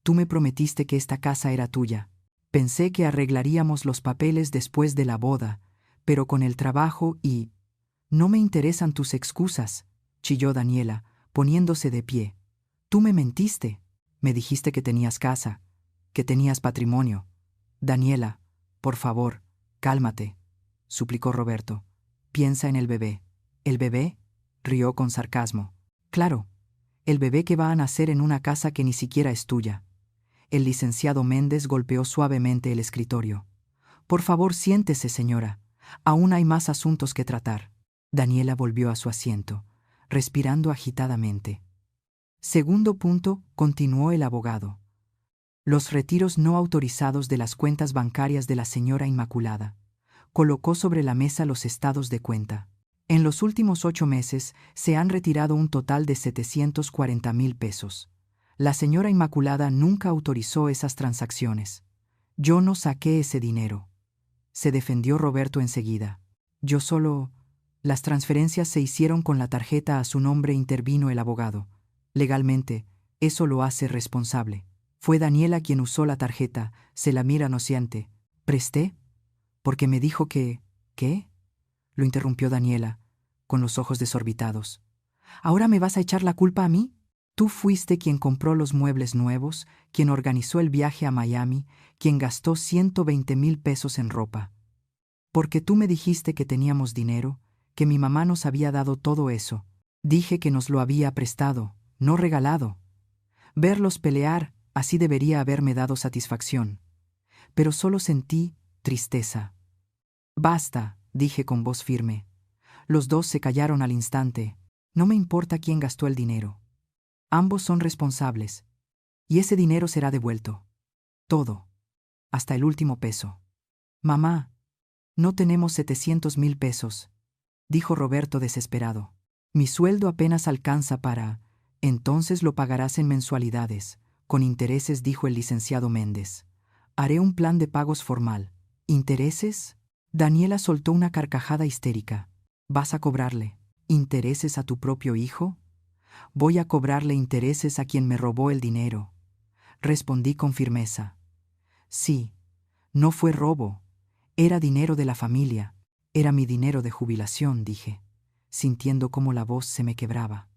[SPEAKER 1] Tú me prometiste que esta casa era tuya. Pensé que arreglaríamos los papeles después de la boda, pero con el trabajo y... No me interesan tus excusas, chilló Daniela, poniéndose de pie. Tú me mentiste. Me dijiste que tenías casa, que tenías patrimonio. Daniela, por favor, cálmate, suplicó Roberto. Piensa en el bebé. ¿El bebé?, rió con sarcasmo. Claro, el bebé que va a nacer en una casa que ni siquiera es tuya. El licenciado Méndez golpeó suavemente el escritorio. Por favor, siéntese, señora. Aún hay más asuntos que tratar. Daniela volvió a su asiento, respirando agitadamente. Segundo punto, continuó el abogado. Los retiros no autorizados de las cuentas bancarias de la señora Inmaculada. Colocó sobre la mesa los estados de cuenta. En los últimos 8 meses se han retirado un total de 740,000 pesos. La señora Inmaculada nunca autorizó esas transacciones. Yo no saqué ese dinero. Se defendió Roberto enseguida. Yo solo... Las transferencias se hicieron con la tarjeta a su nombre, intervino el abogado. Legalmente, eso lo hace responsable. Fue Daniela quien usó la tarjeta, se la mira nociante. ¿Presté? Porque me dijo que... ¿Qué?, lo interrumpió Daniela, con los ojos desorbitados. ¿Ahora me vas a echar la culpa a mí? Tú fuiste quien compró los muebles nuevos, quien organizó el viaje a Miami, quien gastó 120,000 pesos en ropa. Porque tú me dijiste que teníamos dinero, que mi mamá nos había dado todo eso. Dije que nos lo había prestado, no regalado. Verlos pelear, así debería haberme dado satisfacción. Pero solo sentí tristeza. Basta, dije con voz firme. Los dos se callaron al instante. No me importa quién gastó el dinero. Ambos son responsables. Y ese dinero será devuelto. Todo. Hasta el último peso. Mamá, no tenemos 700,000 pesos, dijo Roberto desesperado. Mi sueldo apenas alcanza para... Entonces lo pagarás en mensualidades, con intereses, dijo el licenciado Méndez. Haré un plan de pagos formal. ¿Intereses? Daniela soltó una carcajada histérica. ¿Vas a cobrarle intereses a tu propio hijo? Voy a cobrarle intereses a quien me robó el dinero, respondí con firmeza. Sí, no fue robo, era dinero de la familia, era mi dinero de jubilación, dije, sintiendo cómo la voz se me quebraba.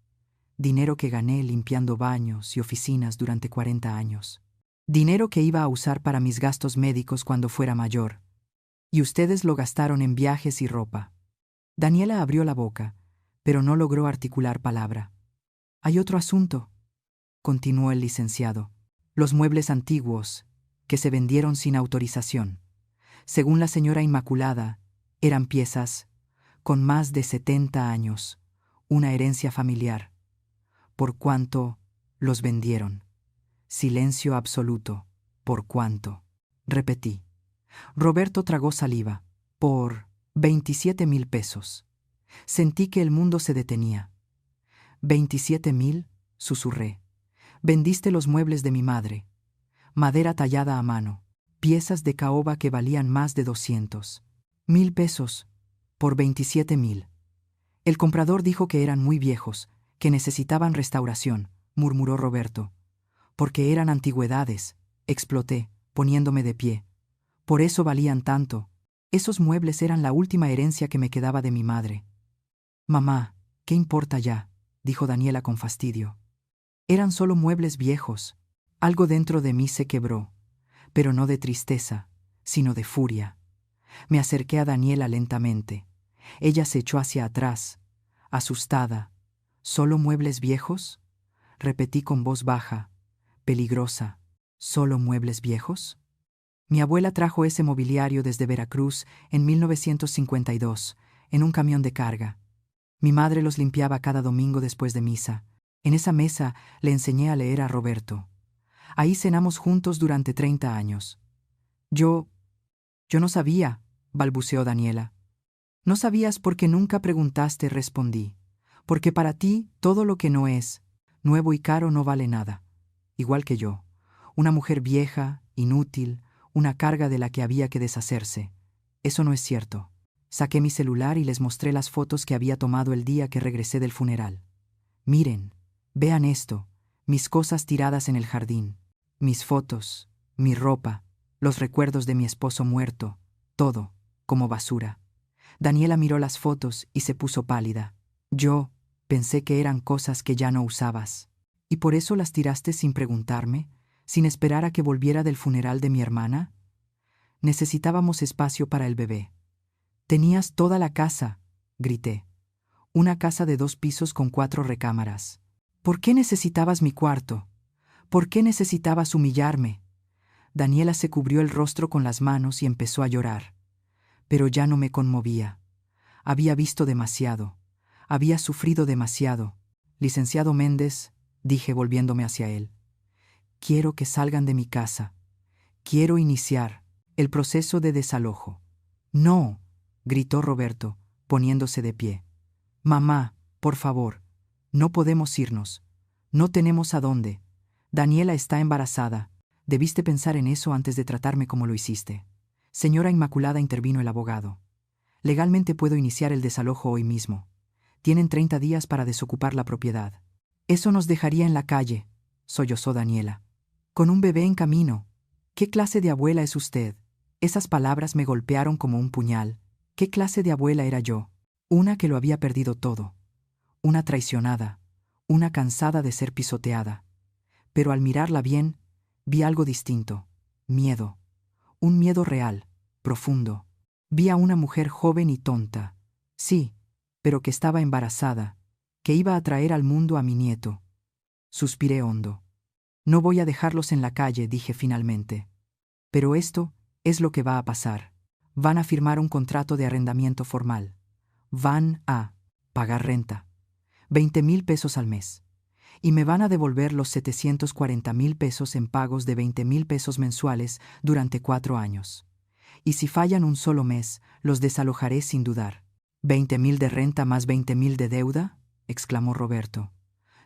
[SPEAKER 1] Dinero que gané limpiando baños y oficinas durante 40 años. Dinero que iba a usar para mis gastos médicos cuando fuera mayor. Y ustedes lo gastaron en viajes y ropa. Daniela abrió la boca, pero no logró articular palabra. «Hay otro asunto», continuó el licenciado. «Los muebles antiguos, que se vendieron sin autorización. Según la señora Inmaculada, eran piezas con más de 70 años, una herencia familiar. ¿Por cuánto los vendieron?» Silencio absoluto. «¿Por cuánto?», repetí. Roberto tragó saliva. «Por 27,000 pesos». Sentí que el mundo se detenía. «¿27,000?», susurré. «Vendiste los muebles de mi madre. Madera tallada a mano. Piezas de caoba que valían más de 200,000 pesos. Por 27,000. El comprador dijo que eran muy viejos, que necesitaban restauración», murmuró Roberto. «Porque eran antigüedades», exploté, poniéndome de pie. «Por eso valían tanto. Esos muebles eran la última herencia que me quedaba de mi madre». «Mamá, ¿qué importa ya?», dijo Daniela con fastidio. «Eran solo muebles viejos». Algo dentro de mí se quebró, pero no de tristeza, sino de furia. Me acerqué a Daniela lentamente. Ella se echó hacia atrás, asustada. «¿Solo muebles viejos?», repetí con voz baja, peligrosa. «¿Solo muebles viejos?». Mi abuela trajo ese mobiliario desde Veracruz en 1952, en un camión de carga. Mi madre los limpiaba cada domingo después de misa. En esa mesa le enseñé a leer a Roberto. Ahí cenamos juntos durante 30 años. Yo no sabía», balbuceó Daniela. «No sabías porque nunca preguntaste», respondí. «Porque para ti todo lo que no es nuevo y caro no vale nada. Igual que yo. Una mujer vieja, inútil, una carga de la que había que deshacerse. Eso no es cierto». Saqué mi celular y les mostré las fotos que había tomado el día que regresé del funeral. «Miren, vean esto, mis cosas tiradas en el jardín. Mis fotos, mi ropa, los recuerdos de mi esposo muerto, todo, como basura». Daniela miró las fotos y se puso pálida. «Yo pensé que eran cosas que ya no usabas. ¿Y por eso las tiraste sin preguntarme, sin esperar a que volviera del funeral de mi hermana? Necesitábamos espacio para el bebé». «Tenías toda la casa», grité. «Una casa de 2 pisos con 4 recámaras. ¿Por qué necesitabas mi cuarto? ¿Por qué necesitabas humillarme?». Daniela se cubrió el rostro con las manos y empezó a llorar. Pero ya no me conmovía. Había visto demasiado. Había sufrido demasiado. «Licenciado Méndez», dije volviéndome hacia él, «quiero que salgan de mi casa. Quiero iniciar el proceso de desalojo». «No», gritó Roberto, poniéndose de pie. «Mamá, por favor, no podemos irnos. No tenemos a dónde. Daniela está embarazada. Debiste pensar en eso antes de tratarme como lo hiciste». «Señora Inmaculada», intervino el abogado. «Legalmente puedo iniciar el desalojo hoy mismo. Tienen 30 días para desocupar la propiedad». «Eso nos dejaría en la calle», sollozó Daniela. «Con un bebé en camino. ¿Qué clase de abuela es usted?». Esas palabras me golpearon como un puñal. ¿Qué clase de abuela era yo? Una que lo había perdido todo. Una traicionada. Una cansada de ser pisoteada. Pero al mirarla bien, vi algo distinto. Miedo. Un miedo real, profundo. Vi a una mujer joven y tonta. Sí, pero que estaba embarazada, que iba a traer al mundo a mi nieto. Suspiré hondo. «No voy a dejarlos en la calle», dije finalmente. «Pero esto es lo que va a pasar. Van a firmar un contrato de arrendamiento formal. Van a pagar renta. 20,000 pesos al mes. Y me van a devolver los 740,000 pesos en pagos de 20,000 pesos mensuales durante 4 años. Y si fallan un solo mes, los desalojaré sin dudar». «¿20,000 de renta más 20,000 de deuda?», exclamó Roberto.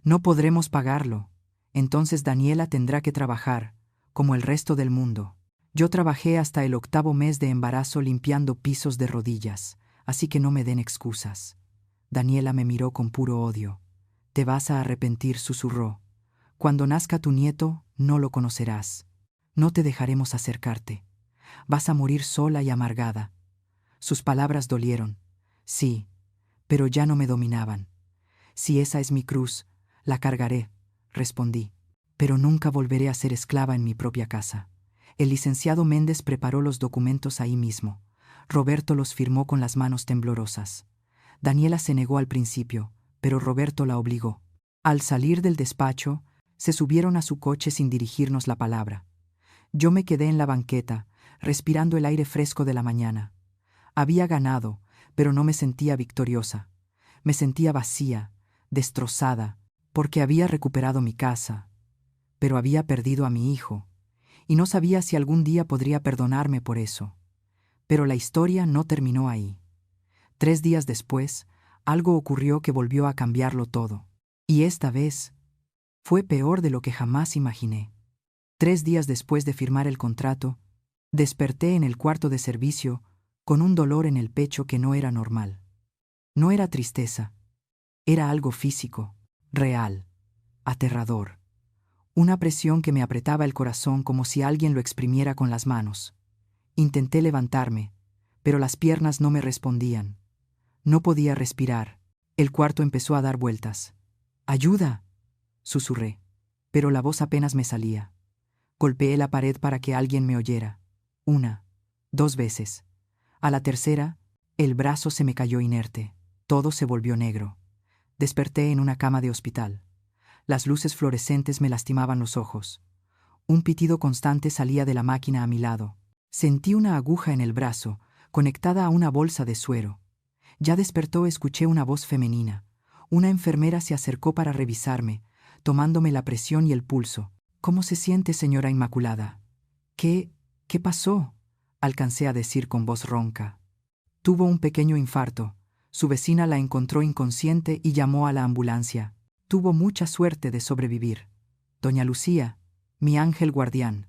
[SPEAKER 1] «No podremos pagarlo. Entonces Daniela tendrá que trabajar, como el resto del mundo». Yo trabajé hasta el 8º mes de embarazo limpiando pisos de rodillas, así que no me den excusas. Daniela me miró con puro odio. «Te vas a arrepentir», susurró. «Cuando nazca tu nieto, no lo conocerás. No te dejaremos acercarte. Vas a morir sola y amargada». Sus palabras dolieron. Sí, pero ya no me dominaban. «Si esa es mi cruz, la cargaré», respondí. «Pero nunca volveré a ser esclava en mi propia casa». El licenciado Méndez preparó los documentos ahí mismo. Roberto los firmó con las manos temblorosas. Daniela se negó al principio, pero Roberto la obligó. Al salir del despacho, se subieron a su coche sin dirigirnos la palabra. Yo me quedé en la banqueta, respirando el aire fresco de la mañana. Había ganado, pero no me sentía victoriosa. Me sentía vacía, destrozada, porque había recuperado mi casa, pero había perdido a mi hijo, y no sabía si algún día podría perdonarme por eso. Pero la historia no terminó ahí. 3 días después, algo ocurrió que volvió a cambiarlo todo. Y esta vez, fue peor de lo que jamás imaginé. 3 días después de firmar el contrato, desperté en el cuarto de servicio con un dolor en el pecho que no era normal. No era tristeza, era algo físico, real, aterrador. Una presión que me apretaba el corazón como si alguien lo exprimiera con las manos. Intenté levantarme, pero las piernas no me respondían. No podía respirar. El cuarto empezó a dar vueltas. ¡Ayuda!, susurré, pero la voz apenas me salía. Golpeé la pared para que alguien me oyera. 1, 2 veces. A la tercera, el brazo se me cayó inerte. Todo se volvió negro. Desperté en una cama de hospital. Las luces fluorescentes me lastimaban los ojos. Un pitido constante salía de la máquina a mi lado. Sentí una aguja en el brazo, conectada a una bolsa de suero. Ya despertó, escuché una voz femenina. Una enfermera se acercó para revisarme, tomándome la presión y el pulso. «¿Cómo se siente, señora Inmaculada?» ¿Qué pasó?», alcancé a decir con voz ronca. Tuvo un pequeño infarto. Su vecina la encontró inconsciente y llamó a la ambulancia. Tuvo mucha suerte de sobrevivir. Doña Lucía, mi ángel guardián.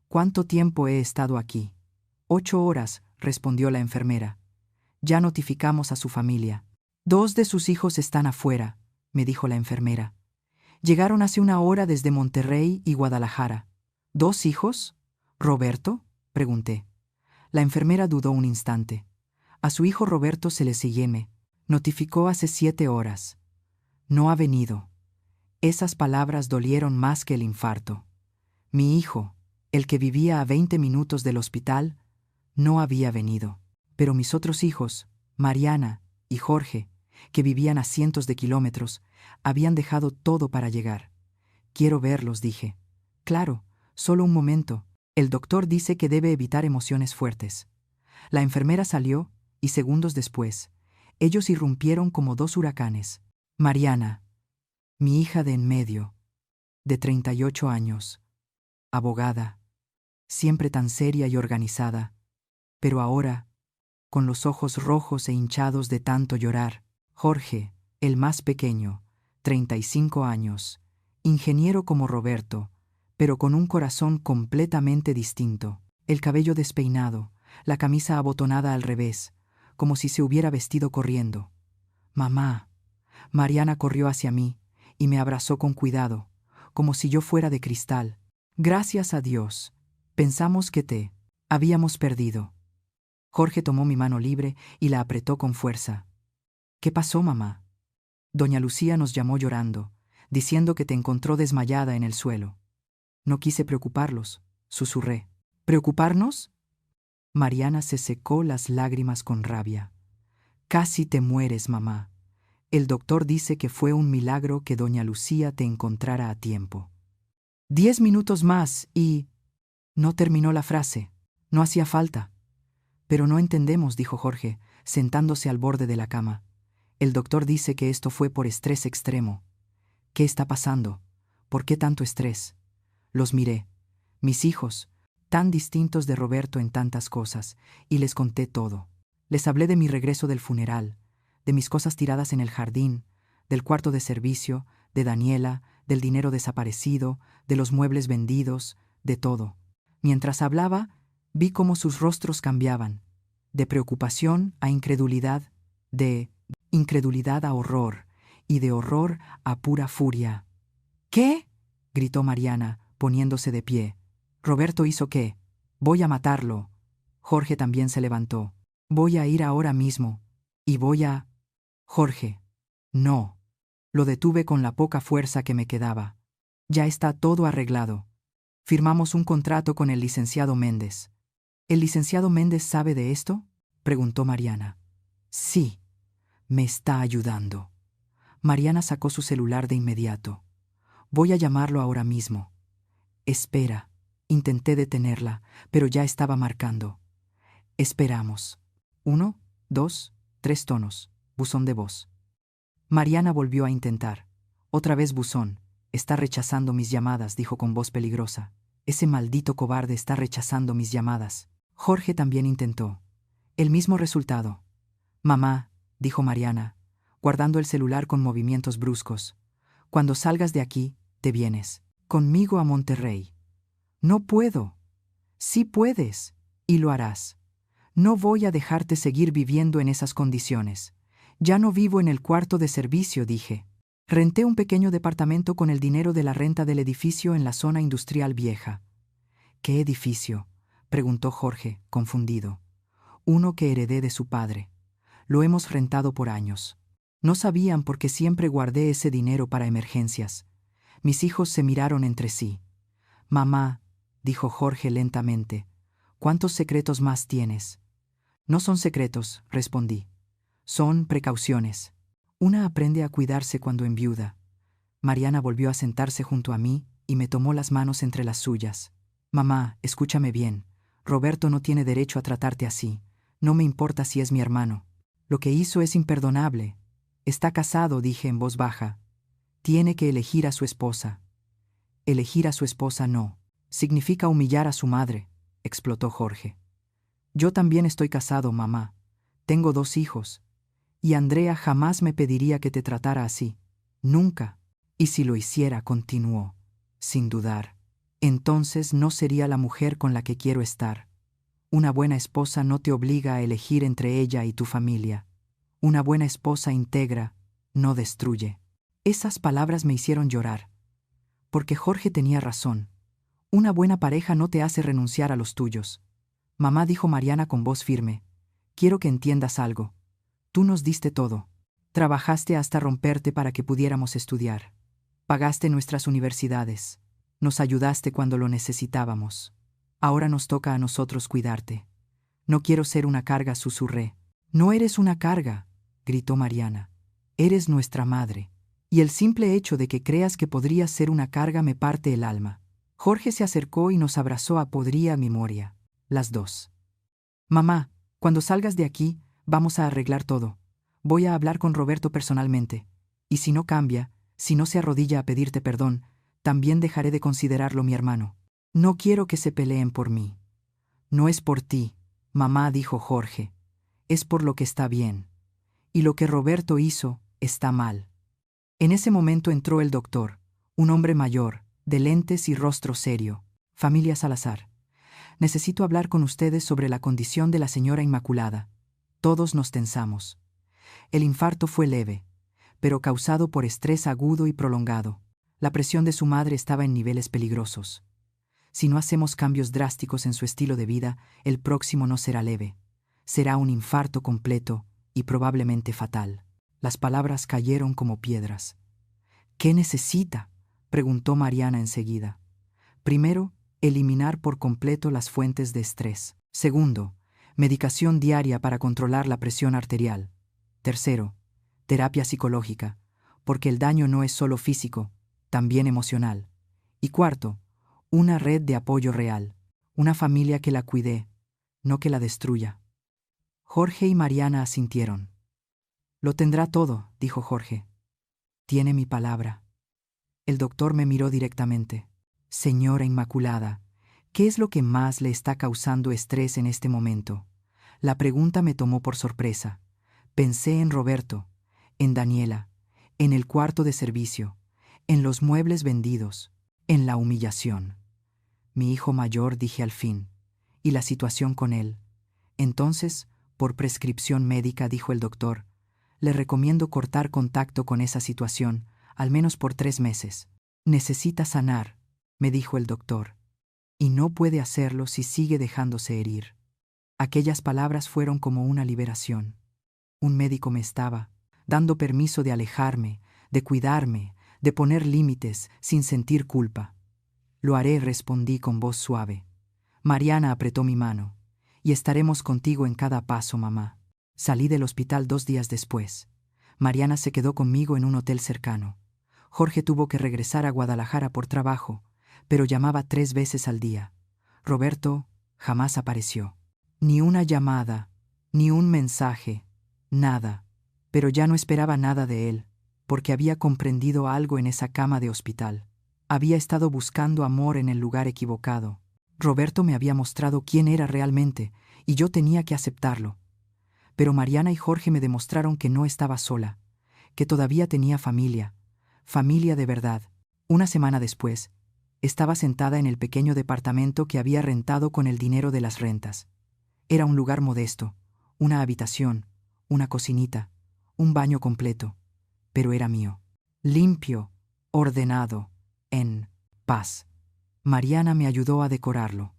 [SPEAKER 1] ¿Cuánto tiempo he estado aquí? 8 horas, respondió la enfermera. Ya notificamos a su familia. 2 de sus hijos están afuera, me dijo la enfermera. Llegaron hace 1 hora desde Monterrey y Guadalajara. ¿2 hijos? ¿Roberto?, pregunté. La enfermera dudó un instante. A su hijo Roberto se le siguieme. Notificó hace 7 horas. No ha venido. Esas palabras dolieron más que el infarto. Mi hijo, el que vivía a 20 minutos del hospital, no había venido. Pero mis otros hijos, Mariana y Jorge, que vivían a cientos de kilómetros, habían dejado todo para llegar. Quiero verlos, dije. Claro, solo un momento. El doctor dice que debe evitar emociones fuertes. La enfermera salió y segundos después, ellos irrumpieron como 2 huracanes. Mariana, mi hija de en medio, de 38 años, abogada, siempre tan seria y organizada, pero ahora, con los ojos rojos e hinchados de tanto llorar. Jorge, el más pequeño, 35 años, ingeniero como Roberto, pero con un corazón completamente distinto, el cabello despeinado, la camisa abotonada al revés, como si se hubiera vestido corriendo. Mamá. Mariana corrió hacia mí y me abrazó con cuidado, como si yo fuera de cristal. Gracias a Dios. Pensamos que te habíamos perdido. Jorge tomó mi mano libre y la apretó con fuerza. ¿Qué pasó, mamá? Doña Lucía nos llamó llorando, diciendo que te encontró desmayada en el suelo. No quise preocuparlos, susurré. ¿Preocuparnos? Mariana se secó las lágrimas con rabia. Casi te mueres, mamá. El doctor dice que fue un milagro que doña Lucía te encontrara a tiempo. 10 minutos más y... No terminó la frase. No hacía falta. Pero no entendemos, dijo Jorge, sentándose al borde de la cama. El doctor dice que esto fue por estrés extremo. ¿Qué está pasando? ¿Por qué tanto estrés? Los miré. Mis hijos, tan distintos de Roberto en tantas cosas, y les conté todo. Les hablé de mi regreso del funeral, de mis cosas tiradas en el jardín, del cuarto de servicio, de Daniela, del dinero desaparecido, de los muebles vendidos, de todo. Mientras hablaba, vi cómo sus rostros cambiaban, de preocupación a incredulidad, de incredulidad a horror, y de horror a pura furia. ¿Qué?, gritó Mariana, poniéndose de pie. ¿Roberto hizo qué? Voy a matarlo. Jorge también se levantó. Voy a ir ahora mismo. Y voy a... Jorge. No. Lo detuve con la poca fuerza que me quedaba. Ya está todo arreglado. Firmamos un contrato con el licenciado Méndez. ¿El licenciado Méndez sabe de esto?, preguntó Mariana. Sí. Me está ayudando. Mariana sacó su celular de inmediato. Voy a llamarlo ahora mismo. Espera. Intenté detenerla, pero ya estaba marcando. Esperamos. 1, 2, 3 tonos. Buzón de voz. Mariana volvió a intentar. Otra vez buzón. Está rechazando mis llamadas, dijo con voz peligrosa. Ese maldito cobarde está rechazando mis llamadas. Jorge también intentó. El mismo resultado. Mamá, dijo Mariana, guardando el celular con movimientos bruscos. Cuando salgas de aquí, te vienes. Conmigo a Monterrey. No puedo. Sí puedes. Y lo harás. No voy a dejarte seguir viviendo en esas condiciones. Ya no vivo en el cuarto de servicio, dije. Renté un pequeño departamento con el dinero de la renta del edificio en la zona industrial vieja. ¿Qué edificio?, preguntó Jorge, confundido. Uno que heredé de su padre. Lo hemos rentado por años. No sabían porque siempre guardé ese dinero para emergencias. Mis hijos se miraron entre sí. Mamá, dijo Jorge lentamente, ¿cuántos secretos más tienes? No son secretos, respondí. Son precauciones. Una aprende a cuidarse cuando enviuda. Mariana volvió a sentarse junto a mí y me tomó las manos entre las suyas. Mamá, escúchame bien. Roberto no tiene derecho a tratarte así. No me importa si es mi hermano. Lo que hizo es imperdonable. Está casado, dije en voz baja. Tiene que elegir a su esposa. Elegir a su esposa no. Significa humillar a su madre, explotó Jorge. Yo también estoy casado, mamá. Tengo 2 hijos. Y Andrea jamás me pediría que te tratara así. Nunca. Y si lo hiciera, continuó, sin dudar, entonces no sería la mujer con la que quiero estar. Una buena esposa no te obliga a elegir entre ella y tu familia. Una buena esposa integra, no destruye. Esas palabras me hicieron llorar. Porque Jorge tenía razón. Una buena pareja no te hace renunciar a los tuyos. Mamá, dijo Mariana con voz firme, quiero que entiendas algo. Tú nos diste todo. Trabajaste hasta romperte para que pudiéramos estudiar. Pagaste nuestras universidades. Nos ayudaste cuando lo necesitábamos. Ahora nos toca a nosotros cuidarte. No quiero ser una carga, susurré. No eres una carga, gritó Mariana. Eres nuestra madre. Y el simple hecho de que creas que podrías ser una carga me parte el alma. Jorge se acercó y nos abrazó a podrida memoria. Las dos. Mamá, cuando salgas de aquí, vamos a arreglar todo. Voy a hablar con Roberto personalmente. Y si no cambia, si no se arrodilla a pedirte perdón, también dejaré de considerarlo mi hermano. No quiero que se peleen por mí. No es por ti, mamá, dijo Jorge. Es por lo que está bien. Y lo que Roberto hizo está mal. En ese momento entró el doctor, un hombre mayor, de lentes y rostro serio. Familia Salazar. Necesito hablar con ustedes sobre la condición de la señora Inmaculada. Todos nos tensamos. El infarto fue leve, pero causado por estrés agudo y prolongado. La presión de su madre estaba en niveles peligrosos. Si no hacemos cambios drásticos en su estilo de vida, el próximo no será leve. Será un infarto completo y probablemente fatal. Las palabras cayeron como piedras. ¿Qué necesita?, preguntó Mariana enseguida. Primero, eliminar por completo las fuentes de estrés. Segundo, medicación diaria para controlar la presión arterial. Tercero, terapia psicológica, porque el daño no es solo físico, también emocional. Y cuarto, una red de apoyo real, una familia que la cuide, no que la destruya. Jorge y Mariana asintieron. Lo tendrá todo, dijo Jorge. Tiene mi palabra. El doctor me miró directamente. Señora Inmaculada, ¿qué es lo que más le está causando estrés en este momento? La pregunta me tomó por sorpresa. Pensé en Roberto, en Daniela, en el cuarto de servicio, en los muebles vendidos, en la humillación. Mi hijo mayor, dije al fin, y la situación con él. Entonces, por prescripción médica, dijo el doctor, le recomiendo cortar contacto con esa situación, al menos por 3 meses. Necesita sanar, me dijo el doctor, y no puede hacerlo si sigue dejándose herir. Aquellas palabras fueron como una liberación. Un médico me estaba dando permiso de alejarme, de cuidarme, de poner límites sin sentir culpa. Lo haré, respondí con voz suave. Mariana apretó mi mano. Y estaremos contigo en cada paso, mamá. Salí del hospital 2 días después. Mariana se quedó conmigo en un hotel cercano. Jorge tuvo que regresar a Guadalajara por trabajo, pero llamaba 3 veces al día. Roberto jamás apareció. Ni una llamada, ni un mensaje, nada. Pero ya no esperaba nada de él, porque había comprendido algo en esa cama de hospital. Había estado buscando amor en el lugar equivocado. Roberto me había mostrado quién era realmente, y yo tenía que aceptarlo. Pero Mariana y Jorge me demostraron que no estaba sola, que todavía tenía familia, familia de verdad. Una semana después, estaba sentada en el pequeño departamento que había rentado con el dinero de las rentas. Era un lugar modesto, una habitación, una cocinita, un baño completo, pero era mío. Limpio, ordenado, en paz. Mariana me ayudó a decorarlo.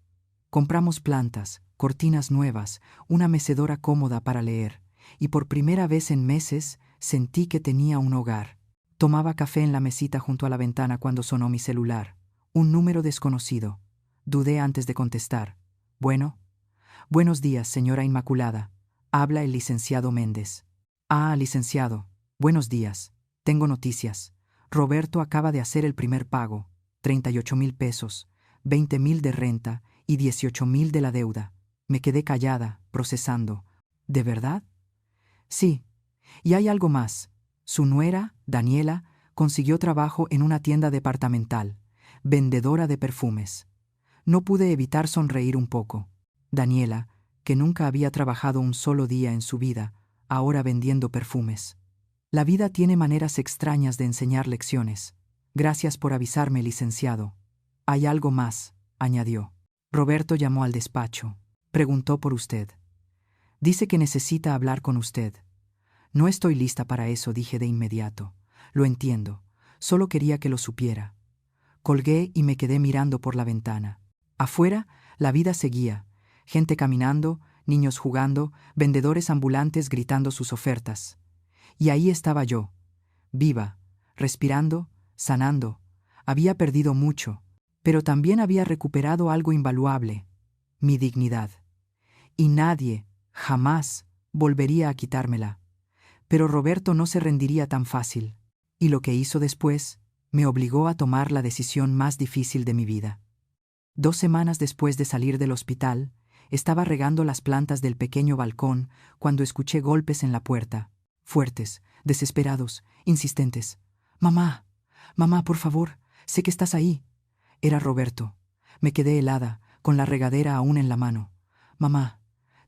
[SPEAKER 1] Compramos plantas, cortinas nuevas, una mecedora cómoda para leer, y por primera vez en meses sentí que tenía un hogar. Tomaba café en la mesita junto a la ventana cuando sonó mi celular. Un número desconocido. Dudé antes de contestar. Bueno. Buenos días, señora Inmaculada. Habla el licenciado Méndez. Ah, licenciado. Buenos días. Tengo noticias. Roberto acaba de hacer el primer pago. 38,000 pesos, 20,000 de renta y 18,000 de la deuda. Me quedé callada, procesando. ¿De verdad? Sí. Y hay algo más. Su nuera, Daniela, consiguió trabajo en una tienda departamental, vendedora de perfumes. No pude evitar sonreír un poco. Daniela, que nunca había trabajado un solo día en su vida, ahora vendiendo perfumes. La vida tiene maneras extrañas de enseñar lecciones. Gracias por avisarme, licenciado. Hay algo más, añadió. Roberto llamó al despacho. Preguntó por usted. Dice que necesita hablar con usted. No estoy lista para eso, dije de inmediato. Lo entiendo. Solo quería que lo supiera. Colgué y me quedé mirando por la ventana. Afuera, la vida seguía. Gente caminando, niños jugando, vendedores ambulantes gritando sus ofertas. Y ahí estaba yo, viva, respirando, sanando. Había perdido mucho, pero también había recuperado algo invaluable, mi dignidad. Y nadie, jamás, volvería a quitármela. Pero Roberto no se rendiría tan fácil, y lo que hizo después me obligó a tomar la decisión más difícil de mi vida. 2 semanas después de salir del hospital, estaba regando las plantas del pequeño balcón cuando escuché golpes en la puerta, fuertes, desesperados, insistentes. «Mamá, mamá, por favor, sé que estás ahí». Era Roberto. Me quedé helada, con la regadera aún en la mano. «Mamá,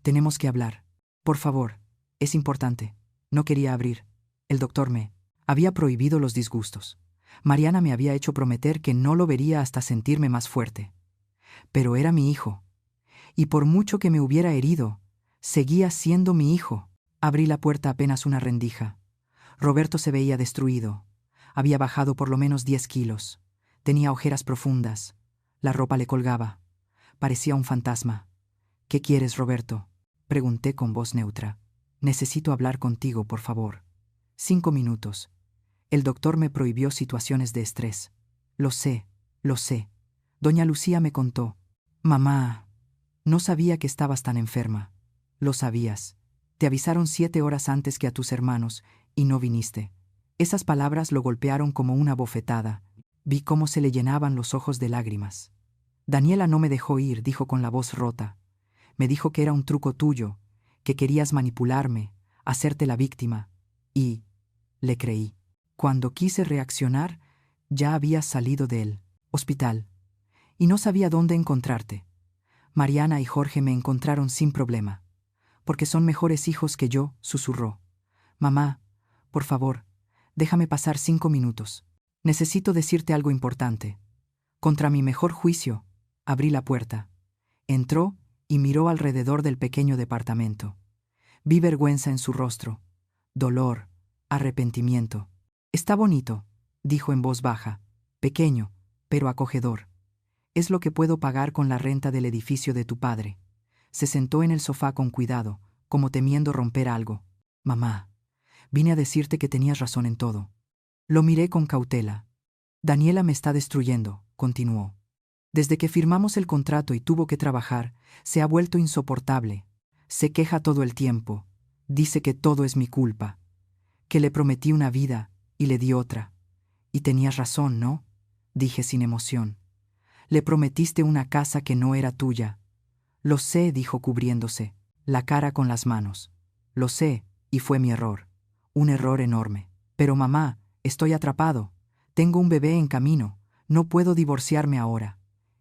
[SPEAKER 1] tenemos que hablar. Por favor, es importante». No quería abrir. El doctor me había prohibido los disgustos. Mariana me había hecho prometer que no lo vería hasta sentirme más fuerte. Pero era mi hijo. Y por mucho que me hubiera herido, seguía siendo mi hijo. Abrí la puerta apenas una rendija. Roberto se veía destruido. Había bajado por lo menos 10 kilos. Tenía ojeras profundas. La ropa le colgaba. Parecía un fantasma. «¿Qué quieres, Roberto?», pregunté con voz neutra. «Necesito hablar contigo, por favor». 5 minutos. El doctor me prohibió situaciones de estrés. Lo sé, lo sé. Doña Lucía me contó. «Mamá, no sabía que estabas tan enferma». «Lo sabías. Te avisaron 7 horas antes que a tus hermanos, y no viniste». Esas palabras lo golpearon como una bofetada. Vi cómo se le llenaban los ojos de lágrimas. «Daniela no me dejó ir», dijo con la voz rota. «Me dijo que era un truco tuyo, que querías manipularme, hacerte la víctima. Y le creí. Cuando quise reaccionar, ya habías salido del hospital. Y no sabía dónde encontrarte. Mariana y Jorge me encontraron sin problema. Porque son mejores hijos que yo», susurró. «Mamá, por favor, déjame pasar 5 minutos. Necesito decirte algo importante». Contra mi mejor juicio, abrí la puerta. Entró y miró alrededor del pequeño departamento. Vi vergüenza en su rostro, dolor, arrepentimiento. «Está bonito», dijo en voz baja, «pequeño, pero acogedor. Es lo que puedo pagar con la renta del edificio de tu padre». Se sentó en el sofá con cuidado, como temiendo romper algo. «Mamá, vine a decirte que tenías razón en todo». Lo miré con cautela. «Daniela me está destruyendo», continuó. «Desde que firmamos el contrato y tuvo que trabajar, se ha vuelto insoportable. Se queja todo el tiempo. Dice que todo es mi culpa. que le prometí una vida y le di otra. Y tenías razón, ¿no? Dije sin emoción. Le prometiste una casa que no era tuya. Lo sé, dijo cubriéndose la cara con las manos. Lo sé, y fue mi error. Un error enorme. Pero mamá, estoy atrapado. Tengo un bebé en camino. No puedo divorciarme ahora.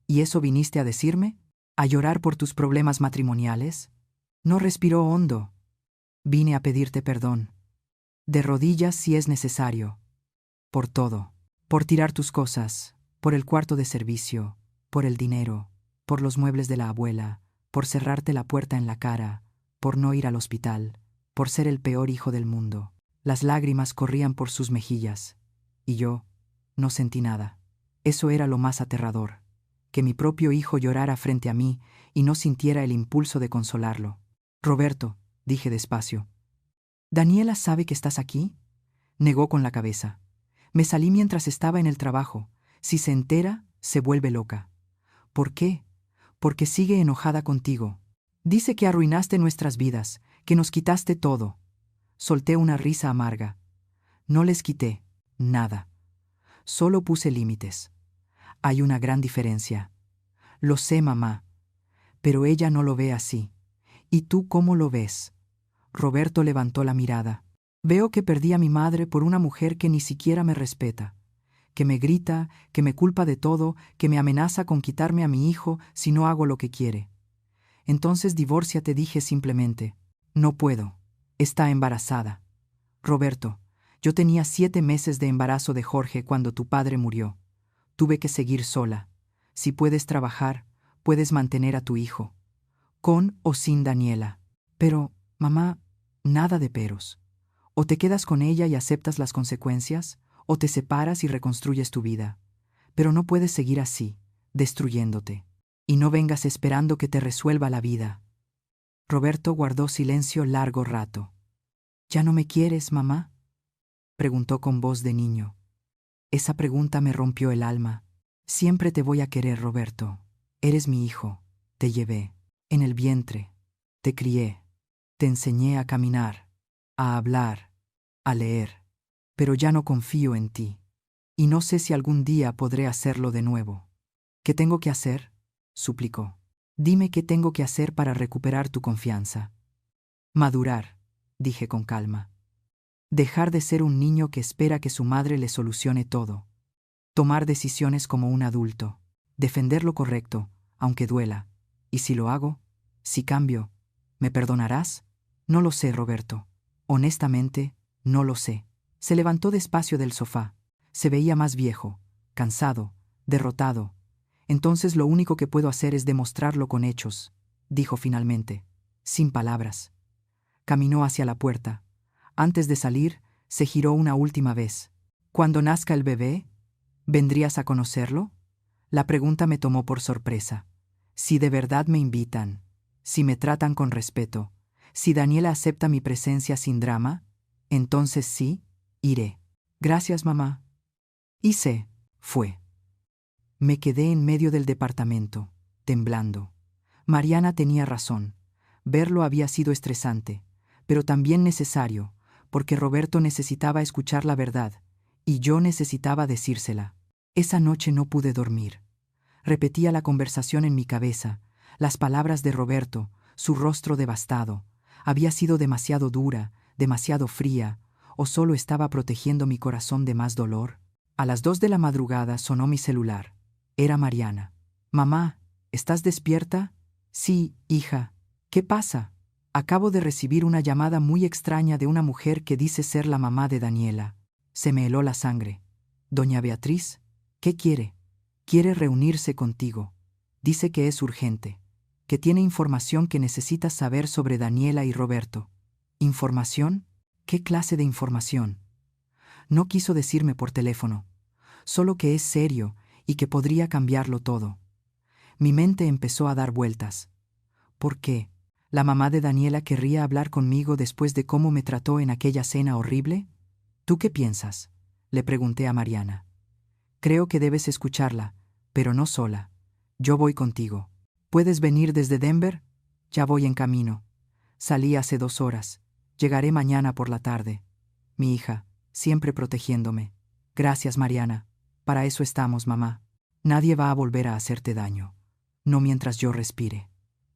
[SPEAKER 1] ¿Y eso viniste a decirme? ¿A llorar por tus problemas matrimoniales? No respiró hondo. Vine a pedirte perdón. De rodillas si es necesario. Por todo. Por tirar tus cosas. Por el cuarto de servicio. Por el dinero. Por los muebles de la abuela. Por cerrarte la puerta en la cara. Por no ir al hospital. Por ser el peor hijo del mundo. Las lágrimas corrían por sus mejillas. Y yo no sentí nada. Eso era lo más aterrador. Que mi propio hijo llorara frente a mí y no sintiera el impulso de consolarlo. Roberto, dije despacio. ¿Daniela sabe que estás aquí? Negó con la cabeza. Me salí mientras estaba en el trabajo. Si se entera, se vuelve loca. ¿Por qué? Porque sigue enojada contigo. Dice que arruinaste nuestras vidas, que nos quitaste todo. Solté una risa amarga. No les quité nada. Solo puse límites. Hay una gran diferencia. Lo sé, mamá. Pero ella no lo ve así. ¿Y tú cómo lo ves? Roberto levantó la mirada. Veo que perdí a mi madre por una mujer que ni siquiera me respeta, que me grita, que me culpa de todo, que me amenaza con quitarme a mi hijo si no hago lo que quiere. Entonces divórciate, dije simplemente. No puedo. Está embarazada. Roberto, yo tenía 7 meses de embarazo de Jorge cuando tu padre murió. Tuve que seguir sola. Si puedes trabajar, puedes mantener a tu hijo. Con o sin Daniela. Pero, mamá, nada de peros. O te quedas con ella y aceptas las consecuencias, o te separas y reconstruyes tu vida. Pero no puedes seguir así, destruyéndote. Y no vengas esperando que te resuelva la vida. Roberto guardó silencio largo rato. ¿Ya no me quieres, mamá?, preguntó con voz de niño. Esa pregunta me rompió el alma. Siempre te voy a querer, Roberto. Eres mi hijo. Te llevé en el vientre. Te crié. Te enseñé a caminar, a hablar, a leer. Pero ya no confío en ti. Y no sé si algún día podré hacerlo de nuevo. ¿Qué tengo que hacer?, suplicó. Dime qué tengo que hacer para recuperar tu confianza. Madurar, dije con calma. Dejar de ser un niño que espera que su madre le solucione todo. Tomar decisiones como un adulto. Defender lo correcto, aunque duela. Y si lo hago, si cambio, ¿me perdonarás? No lo sé, Roberto. Honestamente, no lo sé. Se levantó despacio del sofá. Se veía más viejo, cansado, derrotado. Entonces lo único que puedo hacer es demostrarlo con hechos, dijo finalmente, sin palabras. Caminó hacia la puerta. Antes de salir, se giró una última vez. Cuando nazca el bebé, ¿vendrías a conocerlo? La pregunta me tomó por sorpresa. Si de verdad me invitan, si me tratan con respeto, si Daniela acepta mi presencia sin drama, entonces sí, iré. Gracias, mamá. Y fue. Me quedé en medio del departamento, temblando. Mariana tenía razón. Verlo había sido estresante, pero también necesario, porque Roberto necesitaba escuchar la verdad, y yo necesitaba decírsela. Esa noche no pude dormir. Repetía la conversación en mi cabeza, las palabras de Roberto, su rostro devastado. ¿Había sido demasiado dura, demasiado fría, o solo estaba protegiendo mi corazón de más dolor? A las 2 de la madrugada sonó mi celular. Era Mariana. Mamá, ¿estás despierta? Sí, hija. ¿Qué pasa? Acabo de recibir una llamada muy extraña de una mujer que dice ser la mamá de Daniela. Se me heló la sangre. Doña Beatriz, ¿qué quiere? Quiere reunirse contigo. Dice que es urgente, que tiene información que necesitas saber sobre Daniela y Roberto. ¿Información? ¿Qué clase de información? No quiso decirme por teléfono, solo que es serio y que podría cambiarlo todo. Mi mente empezó a dar vueltas. ¿Por qué? ¿La mamá de Daniela querría hablar conmigo después de cómo me trató en aquella cena horrible? ¿Tú qué piensas?, le pregunté a Mariana. Creo que debes escucharla, pero no sola. Yo voy contigo. ¿Puedes venir desde Denver? Ya voy en camino. Salí hace 2 horas. Llegaré mañana por la tarde. mi hija, siempre protegiéndome. Gracias, Mariana. Para eso estamos, mamá. Nadie va a volver a hacerte daño. No mientras yo respire.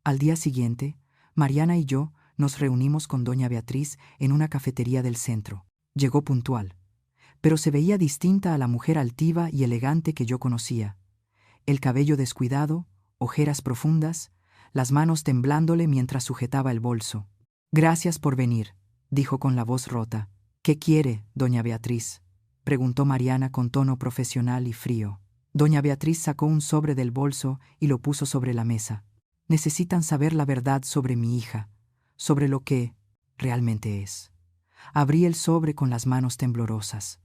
[SPEAKER 1] Al día siguiente, Mariana y yo nos reunimos con doña Beatriz en una cafetería del centro. Llegó puntual, pero se veía distinta a la mujer altiva y elegante que yo conocía. El cabello descuidado, ojeras profundas, las manos temblándole mientras sujetaba el bolso. Gracias por venir, dijo con la voz rota. ¿Qué quiere, doña Beatriz?, preguntó Mariana con tono profesional y frío. Doña Beatriz sacó un sobre del bolso y lo puso sobre la mesa. Necesitan saber la verdad sobre mi hija, sobre lo que realmente es. Abrí el sobre con las manos temblorosas.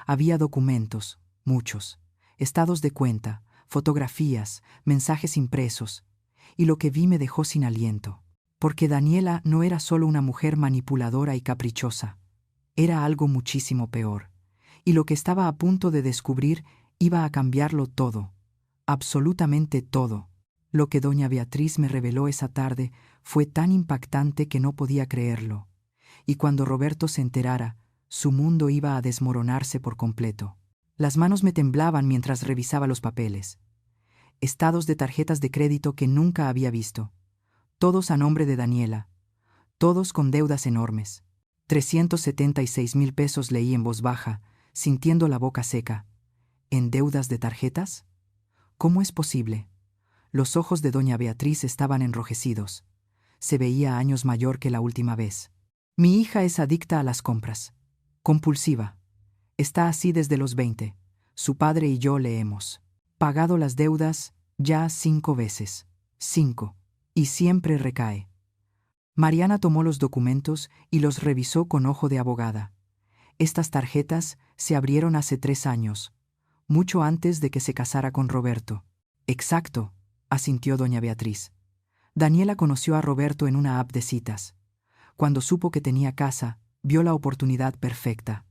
[SPEAKER 1] Había documentos, muchos, estados de cuenta, fotografías, mensajes impresos, y lo que vi me dejó sin aliento. Porque Daniela no era solo una mujer manipuladora y caprichosa. Era algo muchísimo peor. Y lo que estaba a punto de descubrir iba a cambiarlo todo, absolutamente todo. Lo que doña Beatriz me reveló esa tarde fue tan impactante que no podía creerlo. Y cuando Roberto se enterara, su mundo iba a desmoronarse por completo. Las manos me temblaban mientras revisaba los papeles. Estados de tarjetas de crédito que nunca había visto. Todos a nombre de Daniela. Todos con deudas enormes. 376,000 pesos, leí en voz baja, sintiendo la boca seca. ¿En deudas de tarjetas? ¿Cómo es posible? Los ojos de doña Beatriz estaban enrojecidos. Se veía años mayor que la última vez. Mi hija es adicta a las compras. Compulsiva. Está así desde los 20. Su padre y yo le hemos pagado las deudas ya 5 veces. 5. Y siempre recae. Mariana tomó los documentos y los revisó con ojo de abogada. Estas tarjetas se abrieron hace 3 años, mucho antes de que se casara con Roberto. Exacto, asintió doña Beatriz. Daniela conoció a Roberto en una app de citas. Cuando supo que tenía casa, vio la oportunidad perfecta.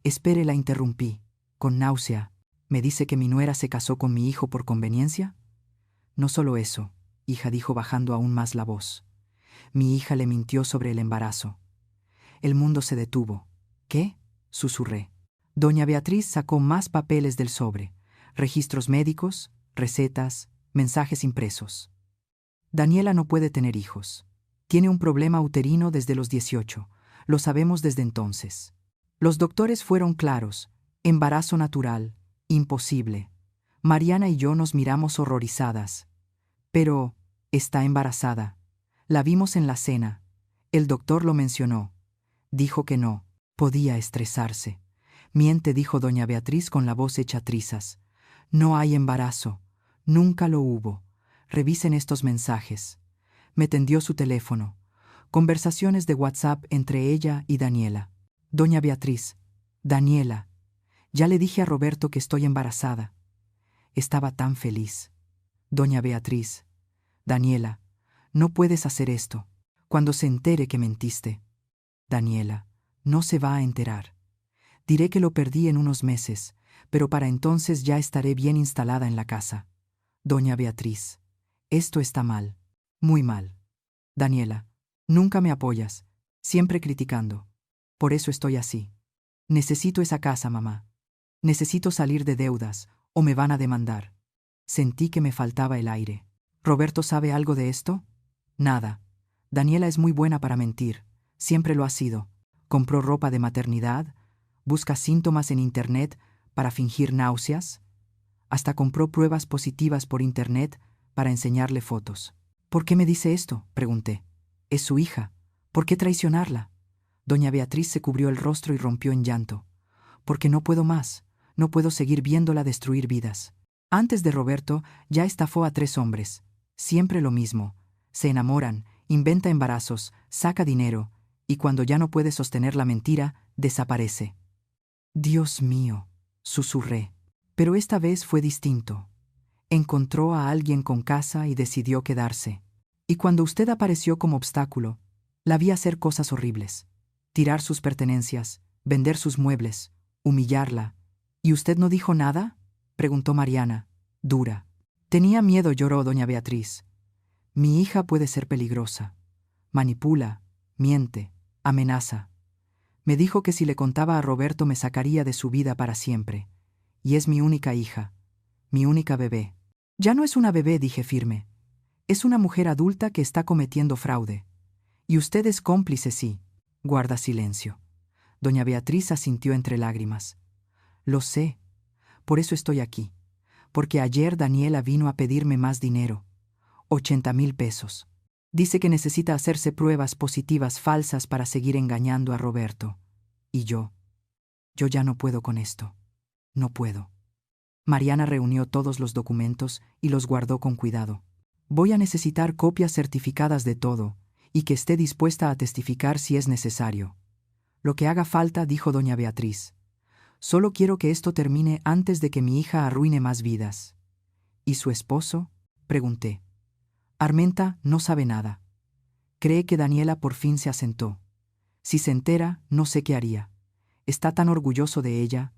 [SPEAKER 1] Espere, la interrumpí, con náusea. ¿Me dice que mi nuera se casó con mi hijo por conveniencia? No solo eso, hija, dijo bajando aún más la voz. Mi hija le mintió sobre el embarazo. El mundo se detuvo. ¿Qué?, susurré. Doña Beatriz sacó más papeles del sobre, registros médicos, recetas, mensajes impresos. Daniela no puede tener hijos. Tiene un problema uterino desde los 18. Lo sabemos desde entonces. Los doctores fueron claros. Embarazo natural. Imposible. Mariana y yo nos miramos horrorizadas. Pero está embarazada. La vimos en la cena. El doctor lo mencionó. Dijo que no. Podía estresarse. Miente, dijo doña Beatriz con la voz hecha trizas. No hay embarazo. Nunca lo hubo. Revisen estos mensajes. Me tendió su teléfono. Conversaciones de WhatsApp entre ella y Daniela. Doña Beatriz. Daniela. Ya le dije a Roberto que estoy embarazada. Estaba tan feliz. Doña Beatriz. Daniela. No puedes hacer esto. Cuando se entere que mentiste. Daniela. No se va a enterar. Diré que lo perdí en unos meses, pero para entonces ya estaré bien instalada en la casa. Doña Beatriz. Esto está mal. Muy mal. Daniela. Nunca me apoyas. Siempre criticando. Por eso estoy así. Necesito esa casa, mamá. Necesito salir de deudas, o me van a demandar. Sentí que me faltaba el aire. ¿Roberto sabe algo de esto? Nada. Daniela es muy buena para mentir. Siempre lo ha sido. Compró ropa de maternidad, busca síntomas en Internet para fingir náuseas. Hasta compró pruebas positivas por Internet para enseñarle fotos. ¿Por qué me dice esto?, pregunté. Es su hija. ¿Por qué traicionarla? Doña Beatriz se cubrió el rostro y rompió en llanto. Porque no puedo más. No puedo seguir viéndola destruir vidas. Antes de Roberto ya estafó a 3 hombres. Siempre lo mismo. Se enamoran, inventa embarazos, saca dinero, y cuando ya no puede sostener la mentira, desaparece. Dios mío, susurré. Pero esta vez fue distinto. Encontró a alguien con casa y decidió quedarse. Y cuando usted apareció como obstáculo, la vi hacer cosas horribles. Tirar sus pertenencias, vender sus muebles, humillarla. ¿Y usted no dijo nada?, preguntó Mariana, dura. Tenía miedo, lloró doña Beatriz. Mi hija puede ser peligrosa. Manipula, miente, amenaza. Me dijo que si le contaba a Roberto me sacaría de su vida para siempre. Y es mi única hija, mi única bebé. Ya no es una bebé, dije firme. Es una mujer adulta que está cometiendo fraude. Y usted es cómplice, sí. Guarda silencio. Doña Beatriz asintió entre lágrimas. Lo sé. Por eso estoy aquí. Porque ayer Daniela vino a pedirme más dinero. 80,000 pesos. Dice que necesita hacerse pruebas positivas falsas para seguir engañando a Roberto. Y yo ya no puedo con esto. No puedo. Mariana reunió todos los documentos y los guardó con cuidado. Voy a necesitar copias certificadas de todo, y que esté dispuesta a testificar si es necesario. Lo que haga falta, dijo doña Beatriz. Solo quiero que esto termine antes de que mi hija arruine más vidas. ¿Y su esposo?, pregunté. Armenta no sabe nada. Cree que Daniela por fin se asentó. Si se entera, no sé qué haría. Está tan orgulloso de ella,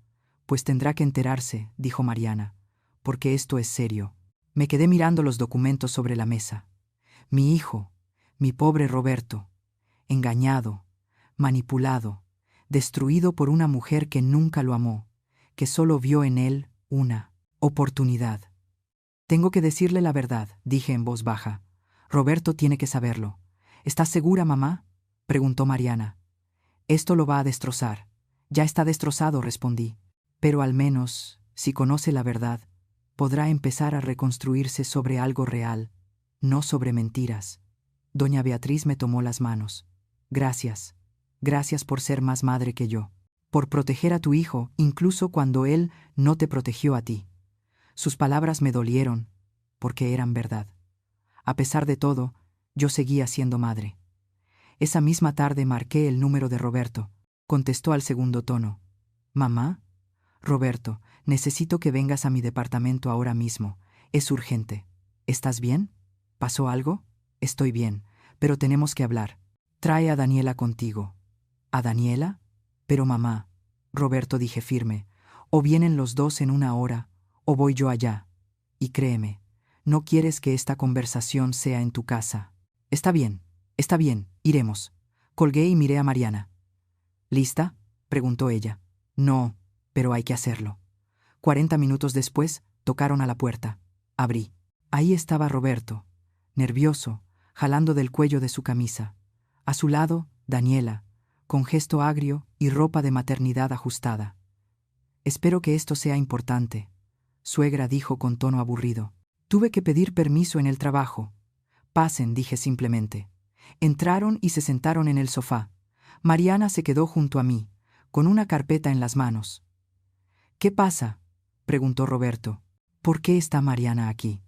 [SPEAKER 1] pues tendrá que enterarse, dijo Mariana, porque esto es serio. Me quedé mirando los documentos sobre la mesa. Mi hijo, mi pobre Roberto, engañado, manipulado, destruido por una mujer que nunca lo amó, que solo vio en él una oportunidad. Tengo que decirle la verdad, dije en voz baja. Roberto tiene que saberlo. ¿Estás segura, mamá?, preguntó Mariana. Esto lo va a destrozar. Ya está destrozado, respondí. Pero al menos, si conoce la verdad, podrá empezar a reconstruirse sobre algo real, no sobre mentiras. Doña Beatriz me tomó las manos. Gracias. Gracias por ser más madre que yo. Por proteger a tu hijo, incluso cuando él no te protegió a ti. Sus palabras me dolieron, porque eran verdad. A pesar de todo, yo seguía siendo madre. Esa misma tarde marqué el número de Roberto. Contestó al segundo tono. ¿Mamá? Roberto, necesito que vengas a mi departamento ahora mismo. Es urgente. ¿Estás bien? ¿Pasó algo? Estoy bien, pero tenemos que hablar. Trae a Daniela contigo. ¿A Daniela? Pero mamá, Roberto, dije firme, o vienen los dos en una hora, o voy yo allá. Y créeme, no quieres que esta conversación sea en tu casa. Está bien, iremos. Colgué y miré a Mariana. ¿Lista?, preguntó ella. No, pero hay que hacerlo. 40 minutos después, tocaron a la puerta. Abrí. Ahí estaba Roberto, nervioso, jalando del cuello de su camisa. A su lado, Daniela, con gesto agrio y ropa de maternidad ajustada. Espero que esto sea importante, suegra, dijo con tono aburrido. Tuve que pedir permiso en el trabajo. Pasen, dije simplemente. Entraron y se sentaron en el sofá. Mariana se quedó junto a mí, con una carpeta en las manos. ¿Qué pasa?, preguntó Roberto. ¿Por qué está Mariana aquí?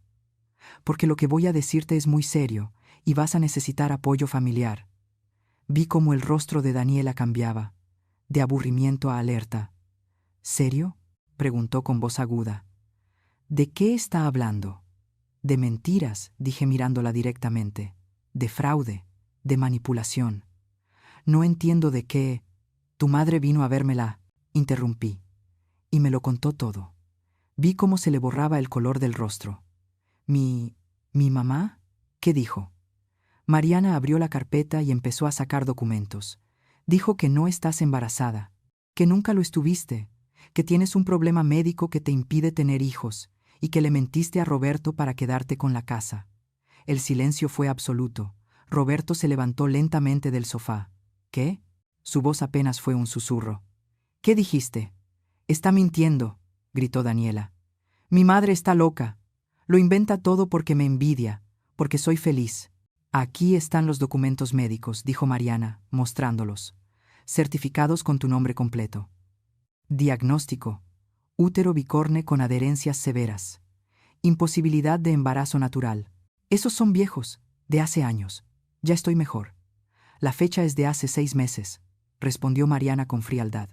[SPEAKER 1] Porque lo que voy a decirte es muy serio y vas a necesitar apoyo familiar. Vi cómo el rostro de Daniela cambiaba, de aburrimiento a alerta. ¿Serio?, preguntó con voz aguda. ¿De qué está hablando? De mentiras, dije mirándola directamente. De fraude, de manipulación. No entiendo de qué. Tu madre vino a vérmela, interrumpí, y me lo contó todo. Vi cómo se le borraba el color del rostro. ¿Mi mamá? ¿Qué dijo? Mariana abrió la carpeta y empezó a sacar documentos. Dijo que no estás embarazada, que nunca lo estuviste, que tienes un problema médico que te impide tener hijos y que le mentiste a Roberto para quedarte con la casa. El silencio fue absoluto. Roberto se levantó lentamente del sofá. ¿Qué? Su voz apenas fue un susurro. ¿Qué dijiste? Está mintiendo, gritó Daniela. Mi madre está loca. Lo inventa todo porque me envidia, porque soy feliz. Aquí están los documentos médicos, dijo Mariana, mostrándolos. Certificados con tu nombre completo. Diagnóstico: útero bicorne con adherencias severas. Imposibilidad de embarazo natural. Esos son viejos, de hace años. Ya estoy mejor. La fecha es de hace 6 meses, respondió Mariana con frialdad.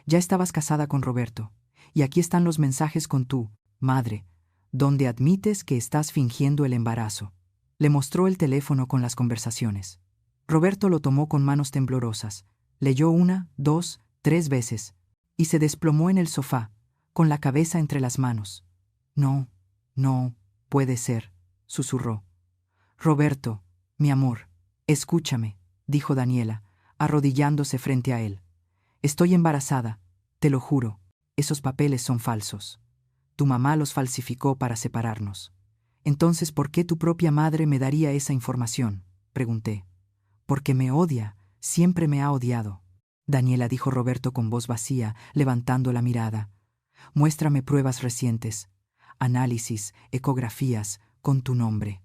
[SPEAKER 1] Ya estabas casada con Roberto, y aquí están los mensajes con tu madre, donde admites que estás fingiendo el embarazo. Le mostró el teléfono con las conversaciones. Roberto lo tomó con manos temblorosas. Leyó 1, 2, 3 veces, y se desplomó en el sofá, con la cabeza entre las manos. No, puede ser, susurró. Roberto, mi amor, escúchame, dijo Daniela, arrodillándose frente a él. Estoy embarazada, te lo juro, esos papeles son falsos. Tu mamá los falsificó para separarnos. Entonces, ¿por qué tu propia madre me daría esa información?, pregunté. Porque me odia, siempre me ha odiado. Daniela, dijo Roberto con voz vacía, levantando la mirada. Muéstrame pruebas recientes, análisis, ecografías, con tu nombre.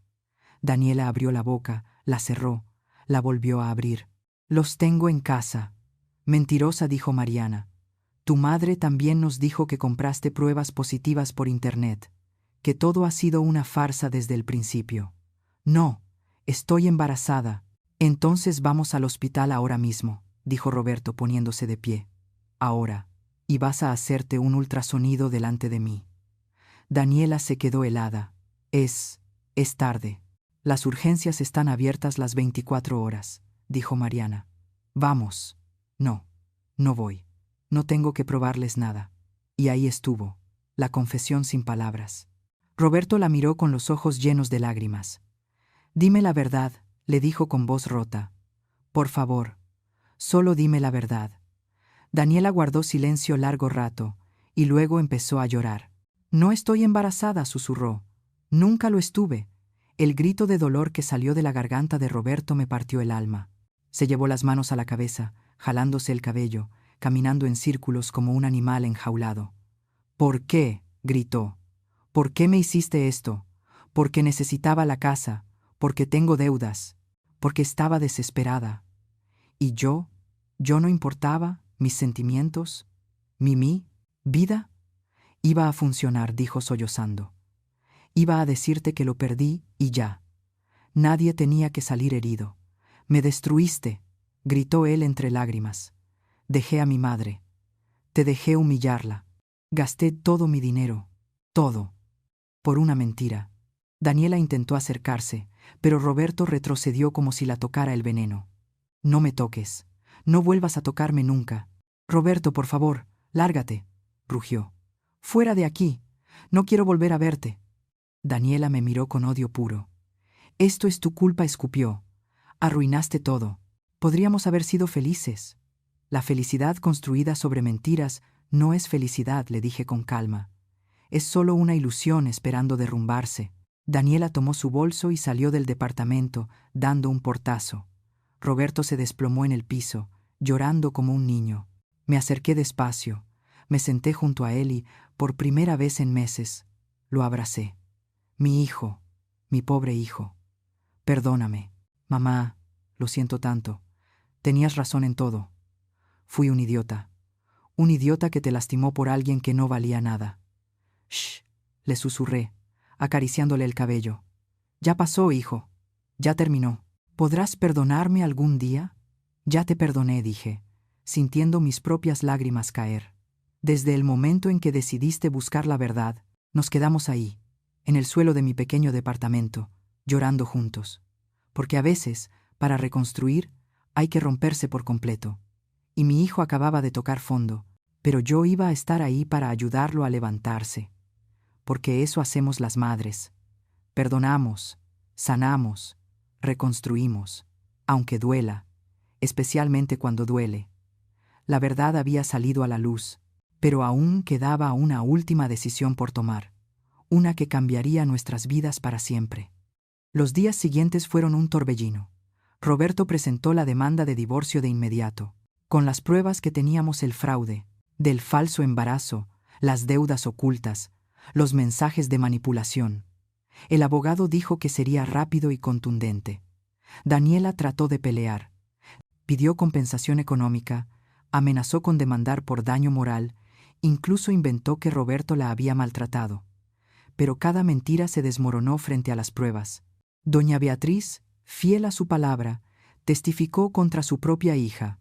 [SPEAKER 1] Daniela abrió la boca, la cerró, la volvió a abrir. Los tengo en casa. Mentirosa, dijo Mariana. Tu madre también nos dijo que compraste pruebas positivas por internet, que todo ha sido una farsa desde el principio. No, estoy embarazada. Entonces vamos al hospital ahora mismo, dijo Roberto poniéndose de pie. Ahora, y vas a hacerte un ultrasonido delante de mí. Daniela se quedó helada. Es tarde. Las urgencias están abiertas las 24 horas, dijo Mariana. Vamos. No, no voy. No tengo que probarles nada. Y ahí estuvo, la confesión sin palabras. Roberto la miró con los ojos llenos de lágrimas. Dime la verdad, le dijo con voz rota. Por favor, solo dime la verdad. Daniela guardó silencio largo rato, y luego empezó a llorar. No estoy embarazada, susurró. Nunca lo estuve. El grito de dolor que salió de la garganta de Roberto me partió el alma. Se llevó las manos a la cabeza, jalándose el cabello, caminando en círculos como un animal enjaulado. ¿Por qué?, gritó. ¿Por qué me hiciste esto? Porque necesitaba la casa, porque tengo deudas, porque estaba desesperada. ¿Y yo no importaba, mis sentimientos, mi vida? Iba a funcionar, dijo sollozando. Iba a decirte que lo perdí y ya. Nadie tenía que salir herido. Me destruiste, gritó él entre lágrimas. Dejé a mi madre. Te dejé humillarla. Gasté todo mi dinero. Todo. Por una mentira. Daniela intentó acercarse, pero Roberto retrocedió como si la tocara el veneno. No me toques. No vuelvas a tocarme nunca. Roberto, por favor, lárgate, rugió. Fuera de aquí. No quiero volver a verte. Daniela me miró con odio puro. Esto es tu culpa, escupió. Arruinaste todo. Podríamos haber sido felices. La felicidad construida sobre mentiras no es felicidad, le dije con calma. Es solo una ilusión esperando derrumbarse. Daniela tomó su bolso y salió del departamento, dando un portazo. Roberto se desplomó en el piso, llorando como un niño. Me acerqué despacio, me senté junto a él y, por primera vez en meses, lo abracé. Mi hijo, mi pobre hijo. Perdóname, mamá, lo siento tanto. Tenías razón en todo. Fui un idiota que te lastimó por alguien que no valía nada. Shh, le susurré, acariciándole el cabello. Ya pasó, hijo. Ya terminó. ¿Podrás perdonarme algún día? Ya te perdoné, dije, sintiendo mis propias lágrimas caer. Desde el momento en que decidiste buscar la verdad, nos quedamos ahí, en el suelo de mi pequeño departamento, llorando juntos. Porque a veces, para reconstruir, hay que romperse por completo. Y mi hijo acababa de tocar fondo, pero yo iba a estar ahí para ayudarlo a levantarse. Porque eso hacemos las madres. Perdonamos, sanamos, reconstruimos, aunque duela, especialmente cuando duele. La verdad había salido a la luz, pero aún quedaba una última decisión por tomar, una que cambiaría nuestras vidas para siempre. Los días siguientes fueron un torbellino. Roberto presentó la demanda de divorcio de inmediato, con las pruebas que teníamos el fraude, del falso embarazo, las deudas ocultas, los mensajes de manipulación. El abogado dijo que sería rápido y contundente. Daniela trató de pelear. Pidió compensación económica, amenazó con demandar por daño moral, incluso inventó que Roberto la había maltratado. Pero cada mentira se desmoronó frente a las pruebas. Doña Beatriz, fiel a su palabra, testificó contra su propia hija.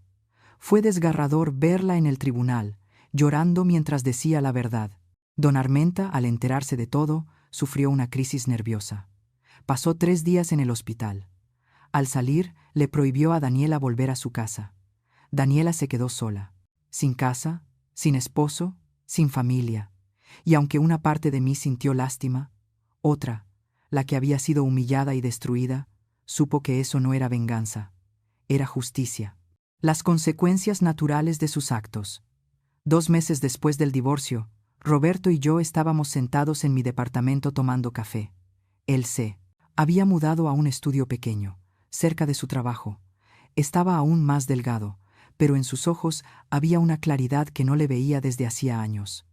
[SPEAKER 1] Fue desgarrador verla en el tribunal, llorando mientras decía la verdad. Don Armenta, al enterarse de todo, sufrió una crisis nerviosa. Pasó 3 días en el hospital. Al salir, le prohibió a Daniela volver a su casa. Daniela se quedó sola, sin casa, sin esposo, sin familia. Y aunque una parte de mí sintió lástima, otra, la que había sido humillada y destruida, supo que eso no era venganza, era justicia. Las consecuencias naturales de sus actos. 2 meses después del divorcio, Roberto y yo estábamos sentados en mi departamento tomando café. Él se había mudado a un estudio pequeño, cerca de su trabajo. Estaba aún más delgado, pero en sus ojos había una claridad que no le veía desde hacía años.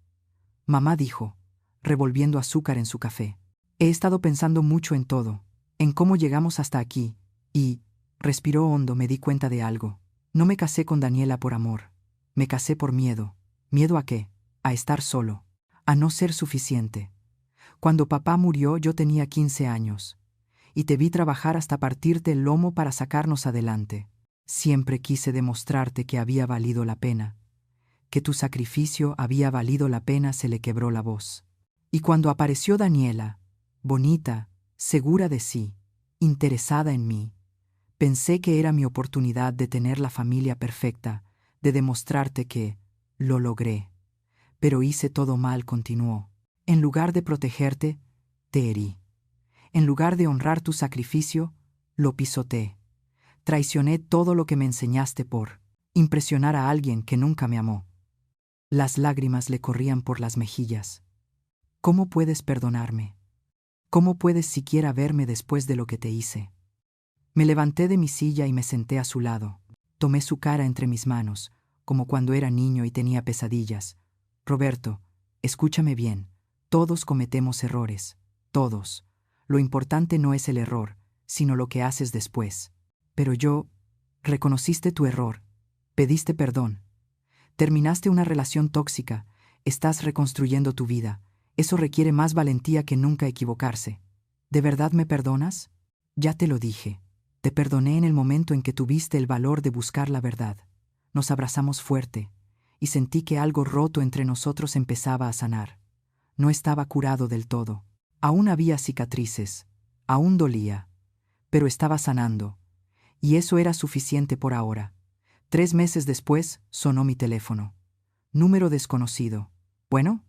[SPEAKER 1] Mamá dijo, revolviendo azúcar en su café. He estado pensando mucho en todo, en cómo llegamos hasta aquí, y, respiró hondo, me di cuenta de algo. No me casé con Daniela por amor. Me casé por miedo. ¿Miedo a qué? A estar solo. A no ser suficiente. Cuando papá murió yo tenía 15 años. Y te vi trabajar hasta partirte el lomo para sacarnos adelante. Siempre quise demostrarte que había valido la pena. Que tu sacrificio había valido la pena. Se le quebró la voz. Y cuando apareció Daniela, bonita, segura de sí, interesada en mí, pensé que era mi oportunidad de tener la familia perfecta, de demostrarte que lo logré. Pero hice todo mal, continuó. En lugar de protegerte, te herí. En lugar de honrar tu sacrificio, lo pisoteé. Traicioné todo lo que me enseñaste por impresionar a alguien que nunca me amó. Las lágrimas le corrían por las mejillas. ¿Cómo puedes perdonarme? ¿Cómo puedes siquiera verme después de lo que te hice? Me levanté de mi silla y me senté a su lado. Tomé su cara entre mis manos, como cuando era niño y tenía pesadillas. Roberto, escúchame bien. Todos cometemos errores. Todos. Lo importante no es el error, sino lo que haces después. Pero reconociste tu error. Pediste perdón. Terminaste una relación tóxica. Estás reconstruyendo tu vida. Eso requiere más valentía que nunca equivocarse. ¿De verdad me perdonas? Ya te lo dije. Te perdoné en el momento en que tuviste el valor de buscar la verdad. Nos abrazamos fuerte, y sentí que algo roto entre nosotros empezaba a sanar. No estaba curado del todo. Aún había cicatrices, aún dolía, pero estaba sanando, y eso era suficiente por ahora. 3 meses después sonó mi teléfono. Número desconocido. ¿Bueno?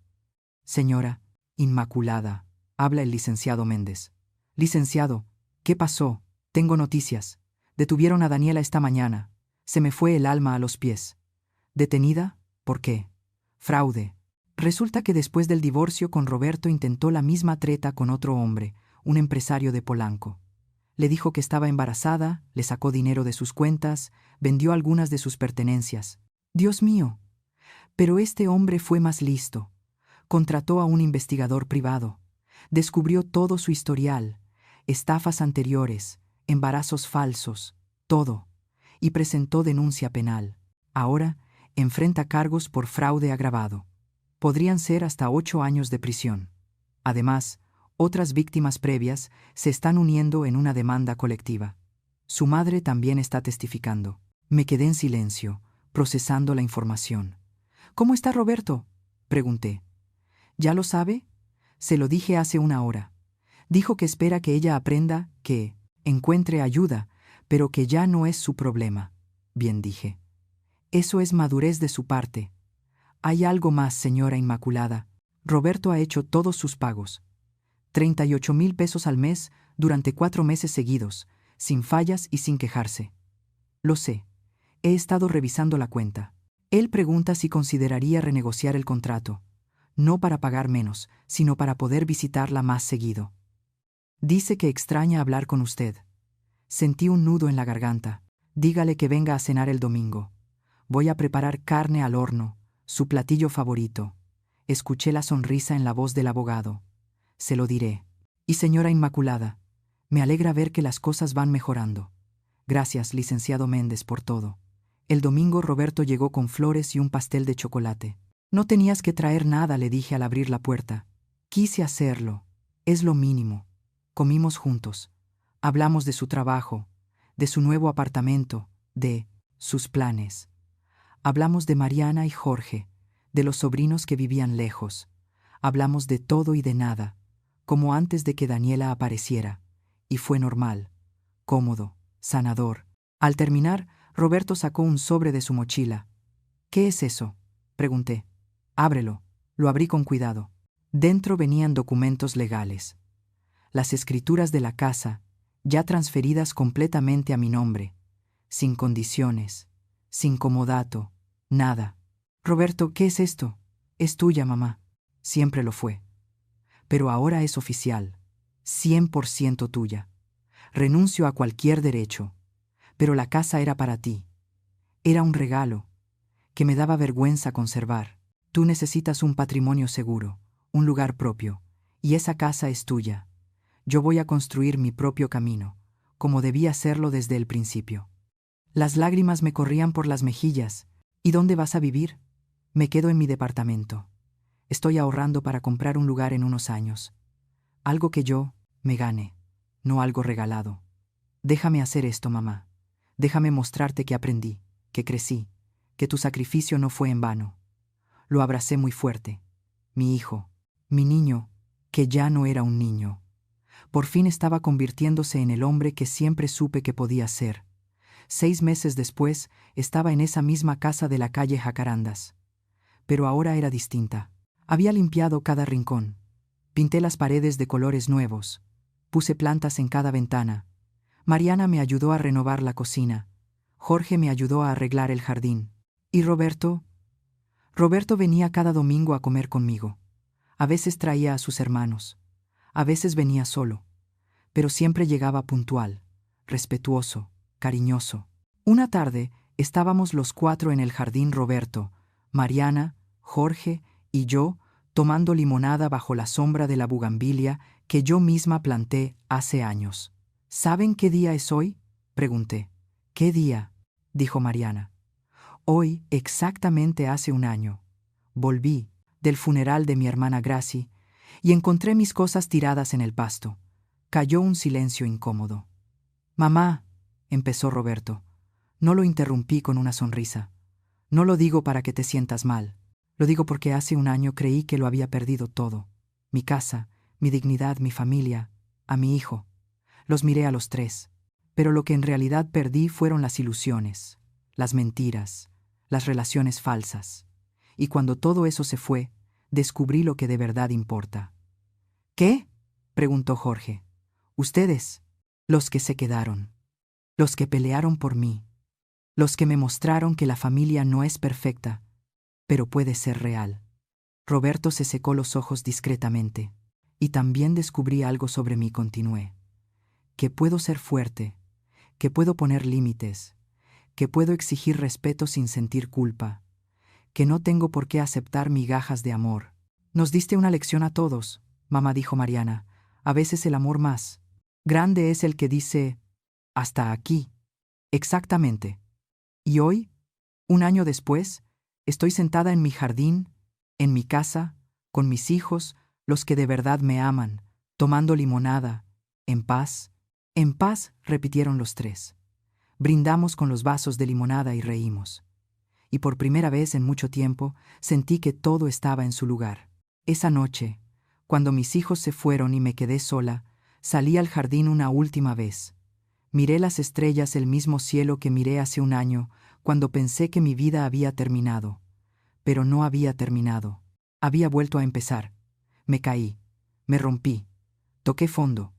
[SPEAKER 1] Señora Inmaculada, habla el licenciado Méndez. Licenciado, ¿qué pasó? Tengo noticias. Detuvieron a Daniela esta mañana. Se me fue el alma a los pies. ¿Detenida? ¿Por qué? Fraude. Resulta que después del divorcio con Roberto intentó la misma treta con otro hombre, un empresario de Polanco. Le dijo que estaba embarazada, le sacó dinero de sus cuentas, vendió algunas de sus pertenencias. Dios mío. Pero este hombre fue más listo. Contrató a un investigador privado. Descubrió todo su historial, estafas anteriores, embarazos falsos, todo, y presentó denuncia penal. Ahora enfrenta cargos por fraude agravado. Podrían ser hasta 8 años de prisión. Además, otras víctimas previas se están uniendo en una demanda colectiva. Su madre también está testificando. Me quedé en silencio, procesando la información. ¿Cómo está Roberto?, pregunté. ¿Ya lo sabe? Se lo dije hace 1 hora. Dijo que espera que ella aprenda, que encuentre ayuda, pero que ya no es su problema. Bien, dije. Eso es madurez de su parte. Hay algo más, señora Inmaculada. Roberto ha hecho todos sus pagos. 38,000 pesos al mes durante 4 meses seguidos, sin fallas y sin quejarse. Lo sé. He estado revisando la cuenta. Él pregunta si consideraría renegociar el contrato. No para pagar menos, sino para poder visitarla más seguido. Dice que extraña hablar con usted. Sentí un nudo en la garganta. Dígale que venga a cenar el domingo. Voy a preparar carne al horno, su platillo favorito. Escuché la sonrisa en la voz del abogado. Se lo diré. Y señora Inmaculada, me alegra ver que las cosas van mejorando. Gracias, licenciado Méndez, por todo. El domingo Roberto llegó con flores y un pastel de chocolate. No tenías que traer nada, le dije al abrir la puerta. Quise hacerlo. Es lo mínimo. Comimos juntos. Hablamos de su trabajo, de su nuevo apartamento, de sus planes. Hablamos de Mariana y Jorge, de los sobrinos que vivían lejos. Hablamos de todo y de nada, como antes de que Daniela apareciera. Y fue normal, cómodo, sanador. Al terminar, Roberto sacó un sobre de su mochila. ¿Qué es eso?, pregunté. Ábrelo. Lo abrí con cuidado. Dentro venían documentos legales. Las escrituras de la casa, ya transferidas completamente a mi nombre, sin condiciones, sin comodato, nada. Roberto, ¿qué es esto? Es tuya, mamá. Siempre lo fue. Pero ahora es oficial. 100% tuya. Renuncio a cualquier derecho. Pero la casa era para ti. Era un regalo que me daba vergüenza conservar. Tú necesitas un patrimonio seguro, un lugar propio, y esa casa es tuya. Yo voy a construir mi propio camino, como debía hacerlo desde el principio. Las lágrimas me corrían por las mejillas. ¿Y dónde vas a vivir? Me quedo en mi departamento. Estoy ahorrando para comprar un lugar en unos años. Algo que yo me gane, no algo regalado. Déjame hacer esto, mamá. Déjame mostrarte que aprendí, que crecí, que tu sacrificio no fue en vano. Lo abracé muy fuerte. Mi hijo, mi niño, que ya no era un niño. Por fin estaba convirtiéndose en el hombre que siempre supe que podía ser. 6 meses después, estaba en esa misma casa de la calle Jacarandas. Pero ahora era distinta. Había limpiado cada rincón. Pinté las paredes de colores nuevos. Puse plantas en cada ventana. Mariana me ayudó a renovar la cocina. Jorge me ayudó a arreglar el jardín. ¿Y Roberto? Roberto venía cada domingo a comer conmigo. A veces traía a sus hermanos. A veces venía solo. Pero siempre llegaba puntual, respetuoso, cariñoso. Una tarde, estábamos los 4 en el jardín: Roberto, Mariana, Jorge y yo, tomando limonada bajo la sombra de la bugambilia que yo misma planté hace años. ¿Saben qué día es hoy?, pregunté. ¿Qué día?, dijo Mariana. Hoy, exactamente hace un año, volví del funeral de mi hermana Gracie y encontré mis cosas tiradas en el pasto. Cayó un silencio incómodo. Mamá, empezó Roberto. No lo interrumpí con una sonrisa. No lo digo para que te sientas mal. Lo digo porque hace un año creí que lo había perdido todo. Mi casa, mi dignidad, mi familia, a mi hijo. Los miré a los 3. Pero lo que en realidad perdí fueron las ilusiones, las mentiras, las relaciones falsas. Y cuando todo eso se fue, descubrí lo que de verdad importa. ¿Qué?, preguntó Jorge. Ustedes, los que se quedaron, los que pelearon por mí, los que me mostraron que la familia no es perfecta, pero puede ser real. Roberto se secó los ojos discretamente. Y también descubrí algo sobre mí, continué. Que puedo ser fuerte, que puedo poner límites, que puedo exigir respeto sin sentir culpa, que no tengo por qué aceptar migajas de amor. Nos diste una lección a todos, mamá, dijo Mariana. A veces el amor más grande es el que dice, hasta aquí. Exactamente. Y hoy, un año después, estoy sentada en mi jardín, en mi casa, con mis hijos, los que de verdad me aman, tomando limonada, en paz. En paz, repitieron los 3. Brindamos con los vasos de limonada y reímos. Y por primera vez en mucho tiempo sentí que todo estaba en su lugar. Esa noche, cuando mis hijos se fueron y me quedé sola, salí al jardín una última vez. Miré las estrellas, el mismo cielo que miré hace un año, cuando pensé que mi vida había terminado. Pero no había terminado. Había vuelto a empezar. Me caí, me rompí, toqué fondo,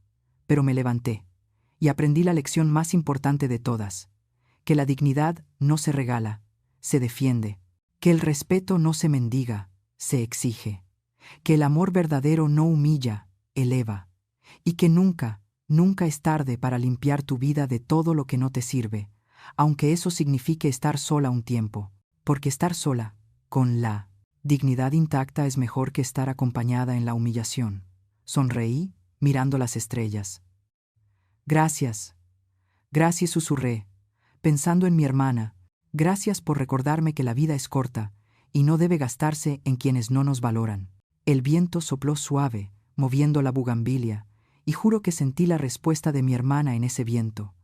[SPEAKER 1] pero me levanté. Y aprendí la lección más importante de todas: que la dignidad no se regala, se defiende, que el respeto no se mendiga, se exige, que el amor verdadero no humilla, eleva, y que nunca, nunca es tarde para limpiar tu vida de todo lo que no te sirve, aunque eso signifique estar sola un tiempo, porque estar sola, con la dignidad intacta, es mejor que estar acompañada en la humillación. Sonreí, mirando las estrellas. Gracias, gracias, susurré, pensando en mi hermana. Gracias por recordarme que la vida es corta y no debe gastarse en quienes no nos valoran. El viento sopló suave, moviendo la bugambilia, y juro que sentí la respuesta de mi hermana en ese viento.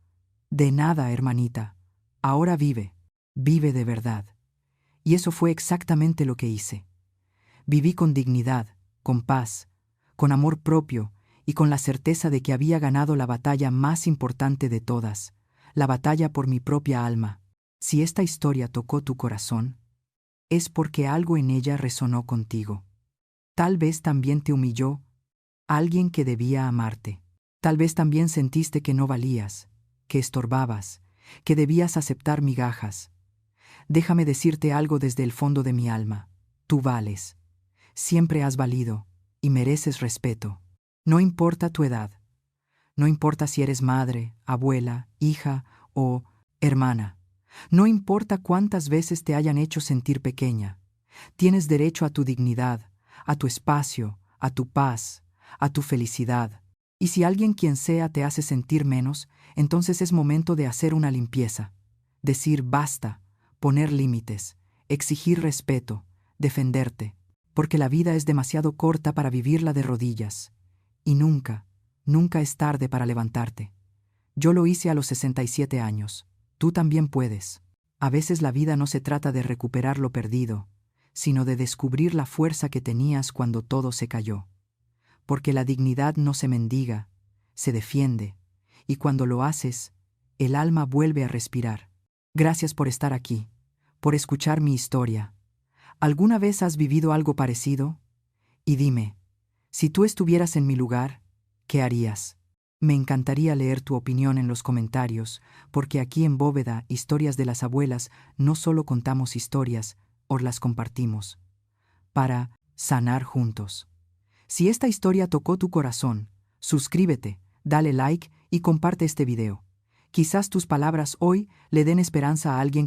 [SPEAKER 1] De nada, hermanita. Ahora vive, vive de verdad. Y eso fue exactamente lo que hice. Viví con dignidad, con paz, con amor propio y con la certeza de que había ganado la batalla más importante de todas, la batalla por mi propia alma. Si esta historia tocó tu corazón, es porque algo en ella resonó contigo. Tal vez también te humilló alguien que debía amarte. Tal vez también sentiste que no valías, que estorbabas, que debías aceptar migajas. déjame decirte algo desde el fondo de mi alma. Tú vales. Siempre has valido, y mereces respeto. No importa tu edad. No importa si eres madre, abuela, hija o hermana. No importa cuántas veces te hayan hecho sentir pequeña. Tienes derecho a tu dignidad, a tu espacio, a tu paz, a tu felicidad. Y si alguien quien sea te hace sentir menos, entonces es momento de hacer una limpieza. Decir basta, poner límites, exigir respeto, defenderte, porque la vida es demasiado corta para vivirla de rodillas. Y nunca, nunca es tarde para levantarte. Yo lo hice a los 67 años. Tú también puedes. A veces la vida no se trata de recuperar lo perdido, sino de descubrir la fuerza que tenías cuando todo se cayó. Porque la dignidad no se mendiga, se defiende, y cuando lo haces, el alma vuelve a respirar. Gracias por estar aquí, por escuchar mi historia. ¿Alguna vez has vivido algo parecido? Y dime, si tú estuvieras en mi lugar, ¿qué harías? Me encantaría leer tu opinión en los comentarios, porque aquí en Bóveda, Historias de las Abuelas, no solo contamos historias, o las compartimos, para sanar juntos. Si esta historia tocó tu corazón, suscríbete, dale like y comparte este video. Quizás tus palabras hoy le den esperanza a alguien